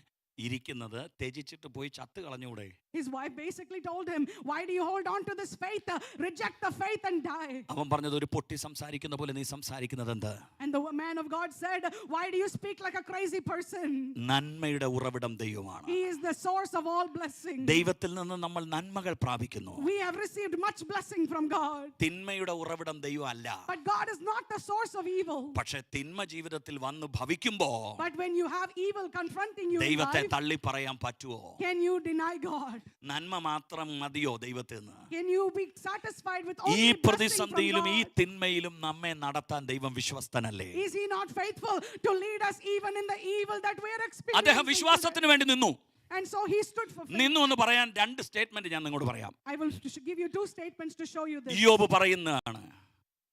ഇരിക്കുന്നത് ത്യജിച്ചിട്ട് പോയി ചത്ത് കളഞ്ഞൂടെ? His wife basically told him, why do you hold on to this faith? Reject the faith and die. അവൻ പറഞ്ഞത്, ഒരു പൊട്ടി സംസാരിക്കുന്ന പോലെ നീ സംസാരിക്കുന്നത് എന്ത്? And the man of God said, why do you speak like a crazy person? നന്മയുടെ ഉറവിടം ദൈവമാണ്. He is the source of all blessing. ദൈവത്തിൽ നിന്ന് നമ്മൾ നന്മകൾ പ്രാപിക്കുന്നു. We have received much blessing from God. തിന്മയുടെ ഉറവിടം ദൈവമല്ല. But God is not the source of evil. പക്ഷെ തിന്മ ജീവിതത്തിൽ വന്ന് ഭവിക്കുമ്പോ But when you have evil confronting you in ദൈവത്തെ life, തള്ളി പറയാൻ പറ്റുമോ? can you deny God? നന്മ മാത്രം മതിയോ ദൈവത്തിൽ നിന്ന്? Can you be satisfied with ഈ only blessing from പ്രതിസന്ധിയിലും ഈ God? തിന്മയിലും നമ്മെ നടത്താൻ ദൈവം വിശ്വസ്തനല്ലേ? Is he not faithful to lead us even in the evil that we are അദ്ദേഹം experiencing today? വിശ്വാസത്തിന് വേണ്ടി നിന്നു. And so he stood for faith. നിന്നു എന്ന് പറയാൻ രണ്ട് സ്റ്റേറ്റ്മെന്റ് ഞാൻ നിങ്ങളോട് പറയാം. I will give you 2 statements to show you this. യോബ് പറയുന്നതാണ്.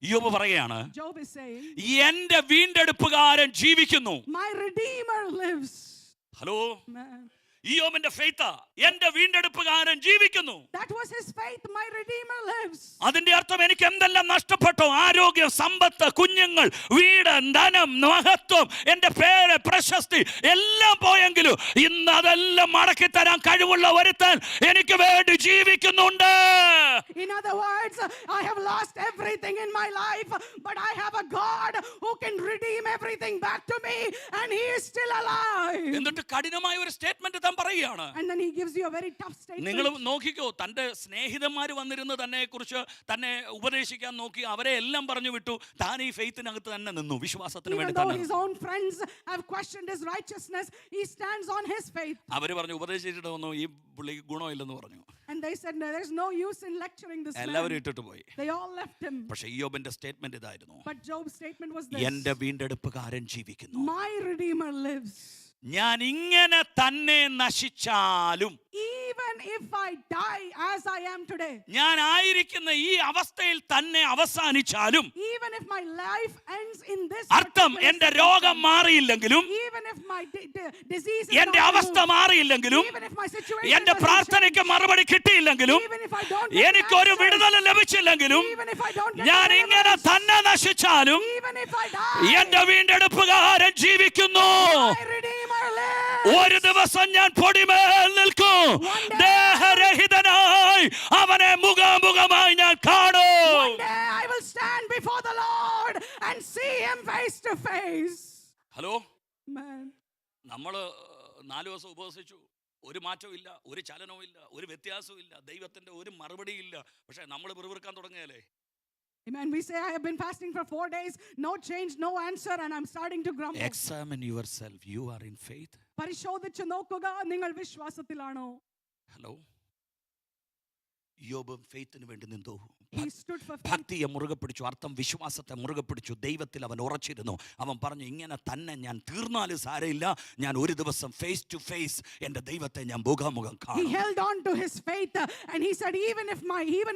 യോബ് പറയാണ്, Job is saying, എന്റെ വീണ്ടെടുപ്പുകാരൻ ജീവിക്കുന്നു. my Redeemer lives. Hello, Man. യോബിന്റെ ഫെയ്ത്താ, എന്റെ വീണ്ടെടുപ്പുകാരൻ ജീവിക്കുന്നു. That was his faith. My Redeemer lives. അതിന്റെ അർത്ഥം എനിക്ക് എന്തെല്ലാം നഷ്ടപ്പെട്ടോ, ആരോഗ്യം, സമ്പത്ത്, കുഞ്ഞുങ്ങൾ, വീട്, ധനം, മഹത്വം, എന്റെ പേര്, പ്രശസ്തി എല്ലാം പോയെങ്കിലും ഇന്ന് അതെല്ലാം മടക്കി തരാൻ കഴിവുള്ള ഒരുത്തൻ എനിക്ക് വേണ്ടി ജീവിക്കുന്നുണ്ട്. In other words, I have lost everything in my life, but I have a God who can redeem everything back to me, and he is still alive. എന്നിട്ട് കഠിനമായ ഒരു സ്റ്റേറ്റ്മെന്റ് താൻ പറയുകയാണ്. And then he gives you a very tough നിങ്ങൾ statement. നോക്കിക്കോ, തന്റെ സ്നേഹിതന്മാർ വന്നിരുന്ന് തന്നെ കുറിച്ച് തന്നെ ഉപദേശിക്കാൻ നോക്കി, അവരെ എല്ലാം പറഞ്ഞു വിട്ടു. താൻ ഈ ഫെയ്ത്തിനകത്ത് തന്നെ നിന്നു, വിശ്വാസത്തിന് Even വേണ്ടി though തന്നെ. his own friends have questioned his righteousness, he stands on his faith. അവര് പറഞ്ഞു, ഉപദേശിച്ചിട്ട് വന്നു, ഈ പുള്ളി ഗുണമില്ലെന്ന് പറഞ്ഞു. And they said, no, there's no use in lecturing this എല്ലാവരും man. ഇട്ടിട്ട് പോയി. They all left him. പക്ഷെ യോബിന്റെ സ്റ്റേറ്റ്മെന്റ് ഇതായിരുന്നു, But Job's statement was this: എന്റെ വീണ്ടെടുപ്പുകാരൻ ജീവിക്കുന്നു. my Redeemer lives. ഞാൻ ഇങ്ങനെ തന്നെ നശിച്ചാലും, Even if I die as I am today, ഞാൻ ആയിരിക്കുന്ന ഈ അവസ്ഥയിൽ തന്നെ അവസാനിച്ചാലും, even if my life ends in this അർത്ഥം particular എന്റെ രോഗം മാറിയില്ലെങ്കിലും, even if my disease is എന്റെ not അവസ്ഥ removed, മാറിയില്ലെങ്കിലും, even if my situation എന്റെ doesn't പ്രാർത്ഥനയ്ക്ക് change, മറുപടി കിട്ടിയില്ലെങ്കിലും, even if I don't get എനിക്കൊരു answers, വിടുതൽ ലഭിച്ചില്ലെങ്കിലും, even if I don't get ഞാൻ ഇങ്ങനെ deliverance, തന്നെ നശിച്ചാലും even if I die, എന്റെ വീണ്ടെടുപ്പുകാരൻ ജീവിക്കുന്നു. my Redeemer lives. ഒരു ദിവസം ഞാൻ പൊടിമേൽ നിൽക്കും, ദേഹരഹിതനായി അവനെ മുഖാമുഖമായി ഞാൻ കാണും. One day I will stand before the Lord and see him face to face. Hello, Man. നമ്മള് 4 ദിവസം ഉപവസിച്ചു, ഒരു മാറ്റവും ഇല്ല, ഒരു ചലനവും ഇല്ല, ഒരു വ്യത്യാസവും ഇല്ല, ദൈവത്തിന്റെ ഒരു മറുപടിയും ഇല്ല. പക്ഷെ നമ്മൾ പിറുപിറുക്കാൻ തുടങ്ങിയാലേ, Amen. We say, I have been fasting for 4 days, no change, no answer, and I'm starting to grumble. examine yourself, you are in faith. പരിശോധിച്ച് നോക്കുക, നിങ്ങൾ വിശ്വാസത്തിലാണോ? ഹലോ, യോബ് ഫെയ്ത്തിന് വേണ്ടി നിന്നു. He stood for faith. ഭക്തിയെ മുറുകെ പിടിച്ചു, അർത്ഥം വിശ്വാസത്തെ മുറുകെ പിടിച്ചു. ദൈവത്തിൽ അവൻ ഉറച്ചിരുന്നു. അവൻ പറഞ്ഞു, ഇങ്ങനെ തന്നെ ഞാൻ തീർന്നാലും സാരമില്ല, ഞാൻ ഒരു ദിവസം ഫേസ് ടു ഫേസ് എൻ്റെ ദൈവത്തെ ഞാൻ മുഖാമുഖം He കാണും. held on to his faith, and he said, even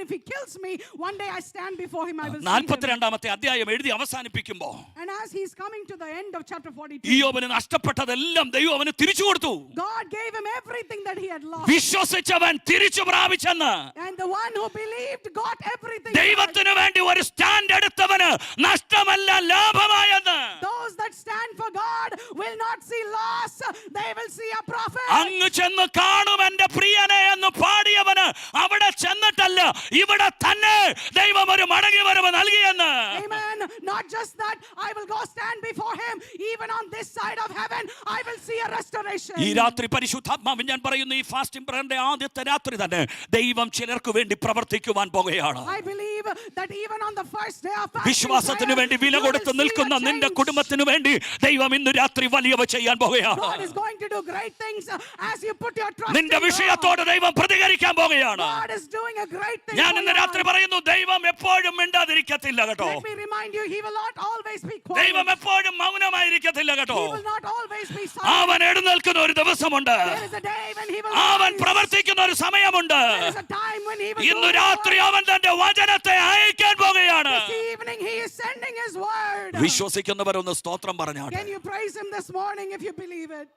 if he kills me, one day I stand before him, I will see him. 42-ാമത്തെ അധ്യായം എഴുതി അവസാനിപ്പിക്കുമ്പോൾ And as he's coming to the end of chapter 42, യോബിന് നഷ്ടപ്പെട്ടതെല്ലാം ദൈവം അവന് തിരിച്ചു കൊടുത്തു. God gave him everything that he had lost. വിശ്വസിച്ചവൻ തിരിച്ചു പ്രാപിച്ചെന്ന്. And the one who believed got everything. ദൈവത്തിന് വേണ്ടി ഒരു stand എടുത്തവന് നഷ്ടമല്ല ലാഭമായെന്ന്. Those that stand for God will not see loss, they will see a profit. അങ്ങ് ചെന്ന് കാണും എന്റെ പ്രിയനെ എന്ന് പാടിയവന് അവിടെ ചെന്നിട്ടല്ല, ഇവിടെ തന്നെ ദൈവം ഒരു മടങ്ങി വരവ് നൽകിയെന്ന്. Amen. Not just that, I will go stand before him, even on this side of heaven, I will see a restoration. ഈ രാത്രി പരിശുദ്ധാത്മാവിൻ ഞാൻ പറയുന്നു, ഈ ഫാസ്റ്റിംഗ് പ്രയറിന്റെ ആദ്യത്തെ രാത്രി തന്നെ ദൈവം ചിലർക്ക് വേണ്ടി പ്രവർത്തിക്കുവാൻ പോകുകയാണ്. I believe that even on the first day of fasting വിശ്വാസത്തിന് prayer, വേണ്ടി വില you will കൊടുത്ത് see നിൽക്കുന്ന a നിന്റെ change. കുടുംബത്തിന് വേണ്ടി ദൈവം ഇന്ന് രാത്രി വലിയവ ചെയ്യാൻ പോകുകയാണ്. God is going to do great things as you put your trust നിന്റെ in God. വിഷയത്തോട് ദൈവം പ്രതികരിക്കാൻ പോകുകയാണ്. God is doing a great thing ഞാൻ for ഇന്ന് your രാത്രി life. പറയുന്നു, ദൈവം എപ്പോഴും മിണ്ടാതിരിക്കത്തില്ല കേട്ടോ. Let me remind you, he will not always be quiet. ദൈവം എപ്പോഴും മൗനമായിരിക്കത്തില്ല കേട്ടോ. He will not always be silent. അവൻ എഴുന്നേൽക്കുന്ന ഒരു ദിവസമുണ്ട്, There is a day when he will അവൻ rise. പ്രവർത്തിക്കുന്ന ഒരു സമയമുണ്ട്. There is a time when he will ഇന്ന് go രാത്രി forth. അവൻ തന്റെ വചനത്തെ അയക്കാൻ പോകുകയാണ്. This evening he is sending his word. വിശ്വസിക്കുന്നവരൊന്ന് സ്തോത്രം പറഞ്ഞാട്ടെ. Can you praise him this morning if you believe it?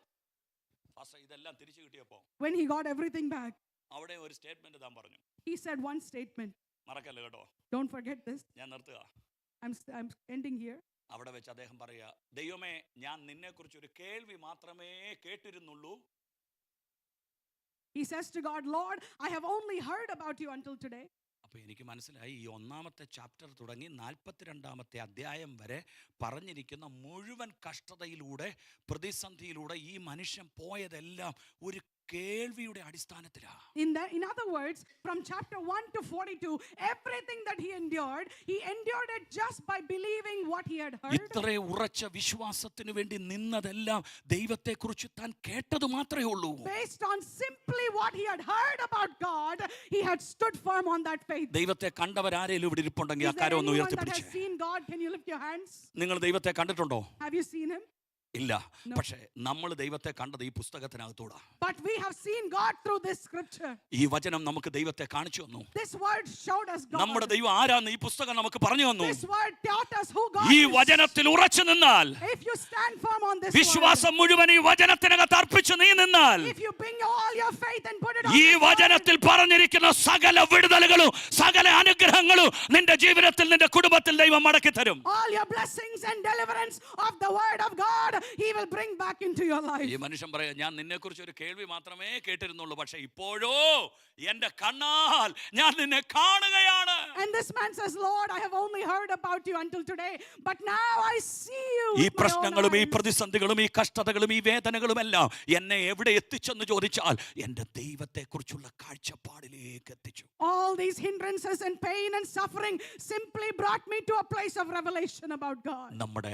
ഇതെല്ലാം തിരിച്ചു കിട്ടിയപ്പോ When he got everything back, അവിടെ ഒരു സ്റ്റേറ്റ്മെന്റ് താൻ പറഞ്ഞു, he said one statement. മറക്കല്ല കേട്ടോ. Don't forget this. ഞാൻ നിർത്തുക. I'm ending here. അവിടെ വെച്ച് അദ്ദേഹം പറയുക, ദൈവമേ, ഞാൻ നിന്നെക്കുറിച്ച് ഒരു കേൾവി മാത്രമേ കേട്ടിരുന്നുള്ളൂ, He says to God, Lord, I have only heard about you until today. അപ്പോൾ എനിക്ക് മനസ്സിലായി ഈ 1-ാമത്തെ ചാപ്റ്റർ തുടങ്ങി 42-ാമത്തെ അധ്യായം വരെ പറഞ്ഞിരിക്കുന്ന മുഴുവൻ കഷ്ടതയിലൂടെ പ്രതിസന്ധിയിലൂടെ ഈ മനുഷ്യൻ പോയതെല്ലാം ഒരു കേൾവിയുടെ അടിസ്ഥാനത്തിലാണ്. In other words, from chapter 1 to 42, everything that he endured it just by believing what he had heard. ഇത്രേ ഉറച്ച വിശ്വാസത്തിന് വേണ്ടി നിന്നതെല്ലാം ദൈവത്തെക്കുറിച്ച് താൻ കേട്ടത് മാത്രമേ ഉള്ളൂ. Based on simply what he had heard about God, he had stood firm on that faith. ദൈവത്തെ കണ്ടവരാരേലും ഇവിടെ ഇരിപ്പുണ്ടെങ്കിൽ ആ Is there കാര്യം ഒന്ന് anyone that ഉയർത്തിപ്പിടിച്ച്. has seen God? Can you lift your hands? നിങ്ങൾ ദൈവത്തെ കണ്ടിട്ടുണ്ടോ? Have you seen him? ഇല്ല. No. പക്ഷേ നമ്മൾ ദൈവത്തെ കണ്ടത് ഈ പുസ്തകത്തിനകത്തൂടാ. But we have seen God through this scripture. ഈ വചനം നമുക്ക് ദൈവത്തെ കാണിച്ചു തന്നു. This word showed us God. നമ്മുടെ ദൈവം ആരാന്ന് ഈ പുസ്തകം നമുക്ക് പറഞ്ഞു തന്നു. This word taught us who God ഈ is. വചനത്തിൽ ഉറച്ചു നിന്നാൽ, If you stand firm on this വിശ്വാസം മുഴുവൻ ഈ വചനത്തിനകത്ത് അർപ്പിച്ചു നീ നിന്നാൽ, word, if you bring all your faith and put it on ഈ this word, വചനത്തിൽ പറഞ്ഞിരിക്കുന്ന സകല വിടുതലുകളും സകല അനുഗ്രഹങ്ങളും നിന്റെ ജീവിതത്തിൽ നിന്റെ കുടുംബത്തിൽ ദൈവം മടക്കി തരും. all your blessings and deliverance of the word of God, he will bring back into your life. ഈ മനുഷ്യൻ പറയാ, ഞാൻ നിന്നെക്കുറിച്ച് ഒരു കേൾവി മാത്രമേ കേട്ടിരുന്നുള്ളൂ, പക്ഷെ ഇപ്പോഴോ എന്റെ കണ്ണാൽ ഞാൻ നിന്നെ കാണുകയാണ്. And this man says, Lord, I have only heard about you until today, but now I see you ഈ with my own പ്രശ്നങ്ങളും ഈ eyes. പ്രതിസന്ധികളും ഈ കഷ്ടതകളും ഈ വേദനകളും എല്ലാം എന്നെ എവിടെ എത്തിച്ചെന്ന് ചോദിച്ചാൽ എന്റെ ദൈവത്തെക്കുറിച്ചുള്ള കാഴ്ചപ്പാടിലേക്ക് എത്തിച്ചു. All these hindrances and pain and suffering simply brought me to a place of revelation about God. നമ്മുടെ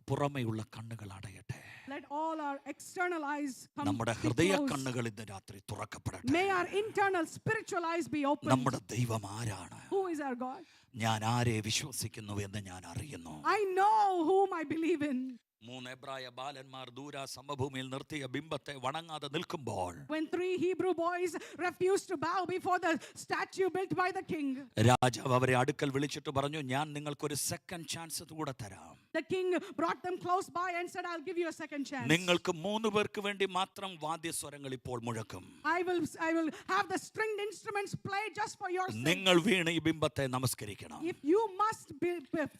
പുറമെയുള്ള കണ്ണുകൾ അടയട്ടെ. Let all our external eyes come നമ്മുടെ be ഹൃദയ closed. കണ്ണുകൾ ഇന്ന് രാത്രി തുറക്കപ്പെടട്ടെ. May our internal spiritual eyes be opened. നമ്മുടെ ദൈവം ആരാണ്? Who is our God? ഞാൻ ആരെ വിശ്വസിക്കുന്നു എന്ന് ഞാൻ അറിയുന്നു. I know whom I believe in. 3 എബ്രായ ബാലന്മാർ ദൂര സമഭൂമിയിൽ നിർത്തിയ ബിംബത്തെ വണങ്ങാതെ നിൽക്കുമ്പോൾ, When 3 Hebrew boys refused to bow before the statue built by the king, രാജാവ് അവരെ അടുക്കൽ വിളിച്ചിട്ട് പറഞ്ഞു, ഞാൻ നിങ്ങൾക്കൊരു സെക്കൻഡ് ചാൻസ് കൂടെ തരാം. the king brought them close by and said, I'll give you a second chance. നിങ്ങൾക്ക് 3 പേർക്ക് വേണ്ടി മാത്രം വാദ്യസ്വരങ്ങൾ ഇപ്പോൾ മുഴക്കും. I will have the stringed instruments play just for your sake. നിങ്ങൾ വീണ് ഈ ബിംബത്തെ നമസ്കരിക്കണം. If you must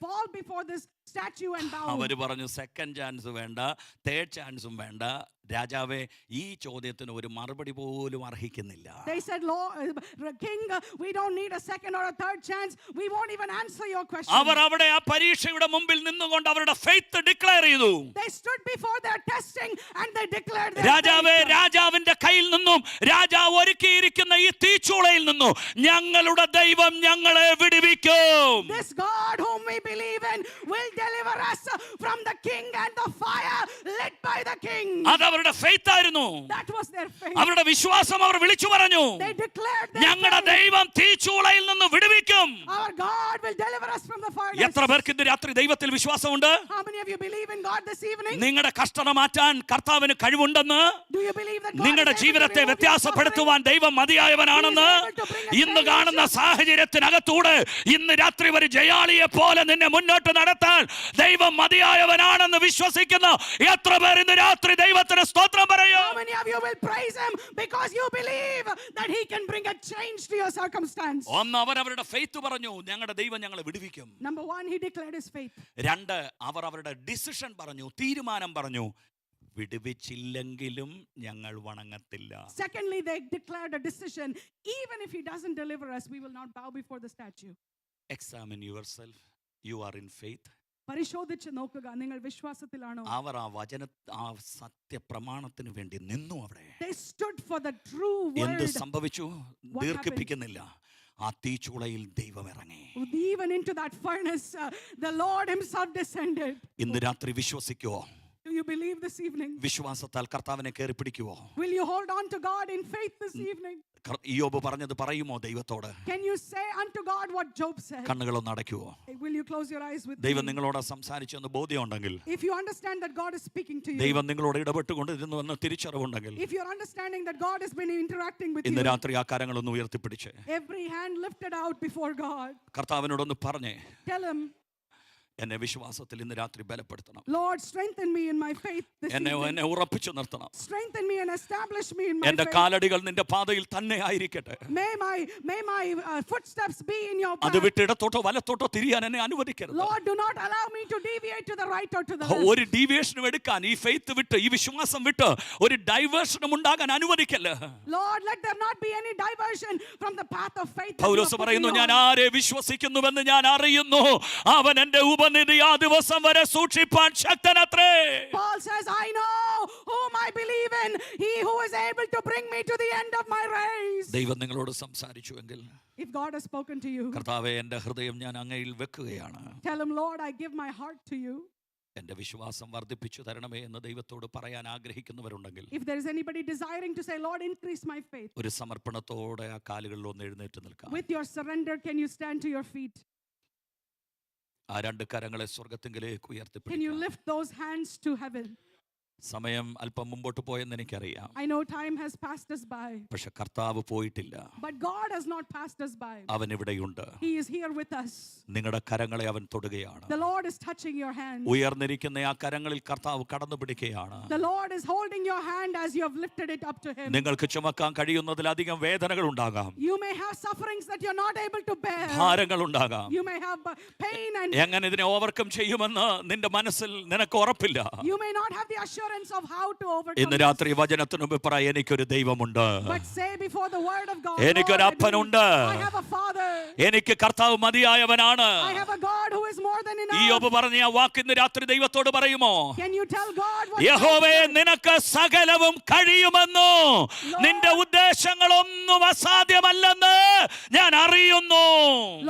fall before this statue and bow. അവര് പറഞ്ഞു, സെക്കൻഡ് ചാൻസ് വേണ്ട, തേർഡ് ചാൻസും വേണ്ട. രാജാവേ, ഈ ചോദ്യത്തിന് ഒരു മറുപടി പോലും അർഹിക്കുന്നില്ല. They said, King, we don't need a second or a third chance. We won't even answer your question. അവർ അവിടെ ആ പരീക്ഷയുടെ മുമ്പിൽ നിന്നുകൊണ്ട് അവരുടെ ഫെയ്ത്ത് ഡിക്ലെയർ ചെയ്തു. They stood before their testing and they declared their രാജാവേ, faith. രാജാവിന്റെ കയ്യിൽ നിന്നും രാജാവ് ഒരുക്കിയിരിക്കുന്ന ഈ തീച്ചൂളയിൽ നിന്നും ഞങ്ങളുടെ ദൈവം ഞങ്ങളെ വിടുവിക്കും. This God whom we believe in will deliver us from the king and the fire lit by the king. അതവരുടെ ഫെയ്ത്ത് ആയിരുന്നു. That was their faith. അവരുടെ വിശ്വാസം അവർ വിളിച്ചു പറഞ്ഞു, They declared their ഞങ്ങളുടെ faith. ദൈവം തീച്ചൂളയിൽ നിന്ന് വിടുവിക്കും. Our God will deliver us from the furnace. എത്ര പേർക്ക് ഇന്ന് രാത്രി ദൈവത്തിൽ വിശ്വാസമുണ്ട്? How many of you believe in God this evening? നിങ്ങളുടെ കഷ്ടത മാറ്റാൻ കർത്താവിന് കഴിവുണ്ടെന്ന്, Do you believe that God നിങ്ങളുടെ is able to ജീവിതത്തെ remove your വ്യത്യാസപ്പെടുത്തുവാൻ ദൈവം മതിയായവനാണെന്ന്, ഇന്ന് കാണുന്ന സാഹചര്യത്തിനകത്തൂടെ ഇന്ന് രാത്രി ഒരു ജയാളിയെ പോലെ നിന്നെ മുന്നോട്ട് നടത്താൻ ദൈവം മതിയായവനാണെന്ന് വിശ്വസിക്കുന്ന എത്ര പേർ ഇന്ന് രാത്രി ദൈവത്തിന് സ്തോത്രം പറയും? How many of you will praise him because you believe that he can bring a change to your circumstance? ഒന്ന്, അവരവരുടെ ഫെയ്ത്ത് പറഞ്ഞു, ഞങ്ങളുടെ ദൈവം ഞങ്ങളെ വിടുവിക്കും. Number 1, he declared his faith. 2, അവർ അവരുടെ ഡിസിഷൻ പറഞ്ഞു, തീരുമാനം പറഞ്ഞു, വിടുവിച്ചില്ലെങ്കിലും ഞങ്ങൾ വണങ്ങത്തില്ല. Secondly, they declared a decision. Even if he doesn't deliver us, we will not bow before the statue. Examine yourself. You are in faith. പരിശോധിച്ച് നോക്കുക, നിങ്ങൾ വിശ്വാസത്തിലാണോ? അവർ ആ സത്യപ്രമാണത്തിന് വേണ്ടി നിന്നു അവിടെ. They stood for the true എന്ത് word. സംഭവിച്ചു? ദീർഘിപ്പിക്കുന്നില്ല. ആ തീച്ചൂളയിൽ ദൈവം ഇറങ്ങി. Even into that furnace, the Lord himself descended. ഇന്ന് രാത്രി വിശ്വസിക്കുവോ? Do you believe this evening? വിശ്വാസത്താൽ കർത്താവിനെ കയറി പിടിക്കുവോ? Will you hold on to God in faith this evening? ഇയ്യോബ് പറഞ്ഞത് പറയുമോ ദൈവത്തോട്? Can you say unto God what Job said? കണ്ണുകളൊന്ന് അടയ്ക്കുവോ? Will you close your eyes with ദൈവം me? നിങ്ങളോട് സംസാരിച്ചെന്ന് ബോധ്യമുണ്ടെങ്കിൽ, If you understand that God is speaking to you, ദൈവം നിങ്ങളോട് ഇടപെട്ടുകൊണ്ടിരുന്നു എന്ന് തിരിച്ചറിവുണ്ടെങ്കിൽ, if you're understanding that God has been interacting with ഇന്ന് you, രാത്രി ആ കാര്യങ്ങളൊന്ന് ഉയർത്തിപ്പിടിച്ച് every hand lifted out before God, കർത്താവിനോടൊന്ന് പറഞ്ഞേ, tell him, എന്നെ വിശ്വാസത്തിൽ ഇന്ന് രാത്രി ബലപ്പെടുത്തണം. Lord, strengthen me in my faith this evening. എന്നെ ഉറപ്പിച്ചു നിർത്തണം. Strengthen me and establish me in my എന്റെ faith. കാലടികൾ നിന്റെ പാതയിൽ തന്നെ ആയിരിക്കട്ടെ. May my footsteps be in your അത് path. വിട്ട് ഇടത്തോട്ടോ വലത്തോട്ടോ തിരിയാൻ എന്നെ അനുവദിക്കരുത്. Lord, do not allow me to deviate to the right or to the left. ഒരു ഡീവിയേഷനും എടുക്കാൻ ഈ ഫെയ്ത്ത് വിട്ട് ഈ വിശ്വാസം വിട്ട് ഒരു ഡൈവേർഷനും ഉണ്ടാകാൻ അനുവദിക്കല്ല. Lord, let there not be any diversion from the path of faith. പൗലോസ് പറയുന്നു, ഞാൻ ആരെ വിശ്വസിക്കുന്നുവെന്ന് ഞാൻ അറിയുന്നു, അവൻ എന്റെ ഉപനിധി ആ ദിവസം വരെ സൂക്ഷിപ്പാൻ ശക്തനത്രേ. Paul says, I know whom I believe in, he who is able to bring me to the end of my race. ദൈവം നിങ്ങളോട് സംസാരിച്ചുവെങ്കിൽ, If God has spoken to you, കർത്താവേ, എന്റെ ഹൃദയം ഞാൻ അങ്ങയിൽ വെക്കുകയാണ്. tell him, Lord, I give my heart to you. എന്റെ വിശ്വാസം വർദ്ധിപ്പിച്ചു തരണമേ എന്ന് ദൈവത്തോട് പറയാൻ ആഗ്രഹിക്കുന്നവരുണ്ടെങ്കിൽ, If there is anybody desiring to say, Lord, increase my faith, ഒരു സമർപ്പണത്തോടെ ആ കാലുകളിൽ ഒന്ന് എഴുന്നേറ്റ് നിൽക്കാം. with your surrender, can you stand to your feet? ആ രണ്ട് കരങ്ങളെ സ്വർഗ്ഗത്തിലേക്ക് Can you ഉയർത്തിപ്പിടിക്കാം. lift those hands to heaven? സമയം അല്പം മുമ്പോട്ട് പോയെന്ന് എനിക്കറിയാം. I know time has passed us by, പക്ഷെ കർത്താവ് പോയിട്ടില്ല. but God has not passed us by. അവൻ ഇവിടെയുണ്ട്. He is here with us. നിങ്ങളുടെ കരങ്ങളെ അവൻ തൊടുകയാണ്. The Lord is touching your hand. ഉയർന്നിരിക്കുന്ന ആ കരങ്ങളിൽ കർത്താവ് കടന്നു പിടിക്കുകയാണ്. The Lord is holding your hand as you have lifted it up to him. നിങ്ങൾക്ക് ചുമക്കാൻ കഴിയുന്നതിലധികം വേദനകൾ ഉണ്ടാകാം. You may have sufferings that you're not able to bear. ഭാരങ്ങൾ ഉണ്ടാകാം. You may have pain and എങ്ങനെ ഇതിനെ ഓവർകം ചെയ്യുമെന്ന് നിന്റെ മനസ്സിൽ നിനക്ക് ഉറപ്പില്ല. you may not have the assurance of how to overcome ഇന്ന് this. രാത്രി വചനത്തിന് മുമ്പ് പറ, എനിക്കൊരു ദൈവമുണ്ട്, But say before the word of God, എനിക്കൊരു Lord, അപ്പനുണ്ട്, I have a father. എനിക്ക് കർത്താവ് മതിയായവനാണ്. I have a God who is more than enough. യോബ് പറഞ്ഞ ആ വാക്ക് ഇന്ന് രാത്രി ദൈവത്തോട് പറയുമോ? Can you tell God what യഹോവേ, God said? നിനക്ക് സകലവും കഴിയുമെന്നു, നിന്റെ ഉദ്ദേശങ്ങളൊന്നും അസാധ്യമല്ലെന്ന് ഞാൻ അറിയുന്നു.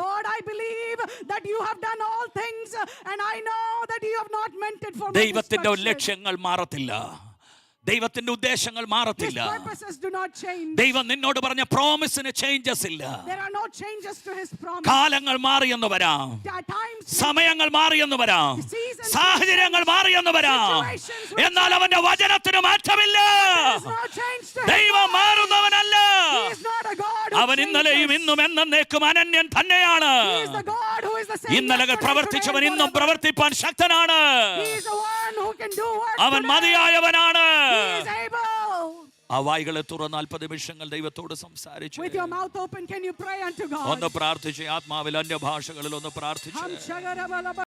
Lord, I believe that you have done all things and I know that you have not meant it for my ദൈവത്തിന്റെ destruction. ലക്ഷ്യങ്ങൾ മാറത്തില്ല, ദൈവത്തിന്റെ ഉദ്ദേശങ്ങൾ His മാറത്തില്ല. purposes do not change. ദൈവം നിന്നോട് പറഞ്ഞ പ്രോമിസിന് ചേഞ്ചസ് ഇല്ല. There are no changes to his promise. കാലങ്ങൾ മാറിയെന്ന് വരാം, Times സമയങ്ങൾ മാറിയെന്ന് വരാം, Seasons സാഹചര്യങ്ങൾ മാറിയെന്ന് വരാം, Situations will എന്നാൽ അവന്റെ വചനത്തിന് മാറ്റമില്ല. there is no change to his ദൈവം promise. മാറുന്നവനല്ല. He is not a God who അവൻ ഇന്നലെയും changes. ഇന്നും എന്നേക്കും അനന്യൻ തന്നെയാണ്. He is the God who is the same ഇന്നലെ yesterday, പ്രവർത്തിച്ചവൻ today, and ഇന്നും forever. പ്രവർത്തിപ്പാൻ ശക്തനാണ്. He is the one who can do work അവൻ today. മതിയായവനാണ്. He is able. ആ വായികളെ തുറന്ന് 40 നിമിഷങ്ങൾ ദൈവത്തോട് സംസാരിച്ചു. With your mouth open, can you pray unto God? ഒന്ന് പ്രാർത്ഥിച്ച്, ആത്മാവിൽ അന്യഭാഷകളിൽ ഒന്ന് പ്രാർത്ഥിച്ച്. Hum shagara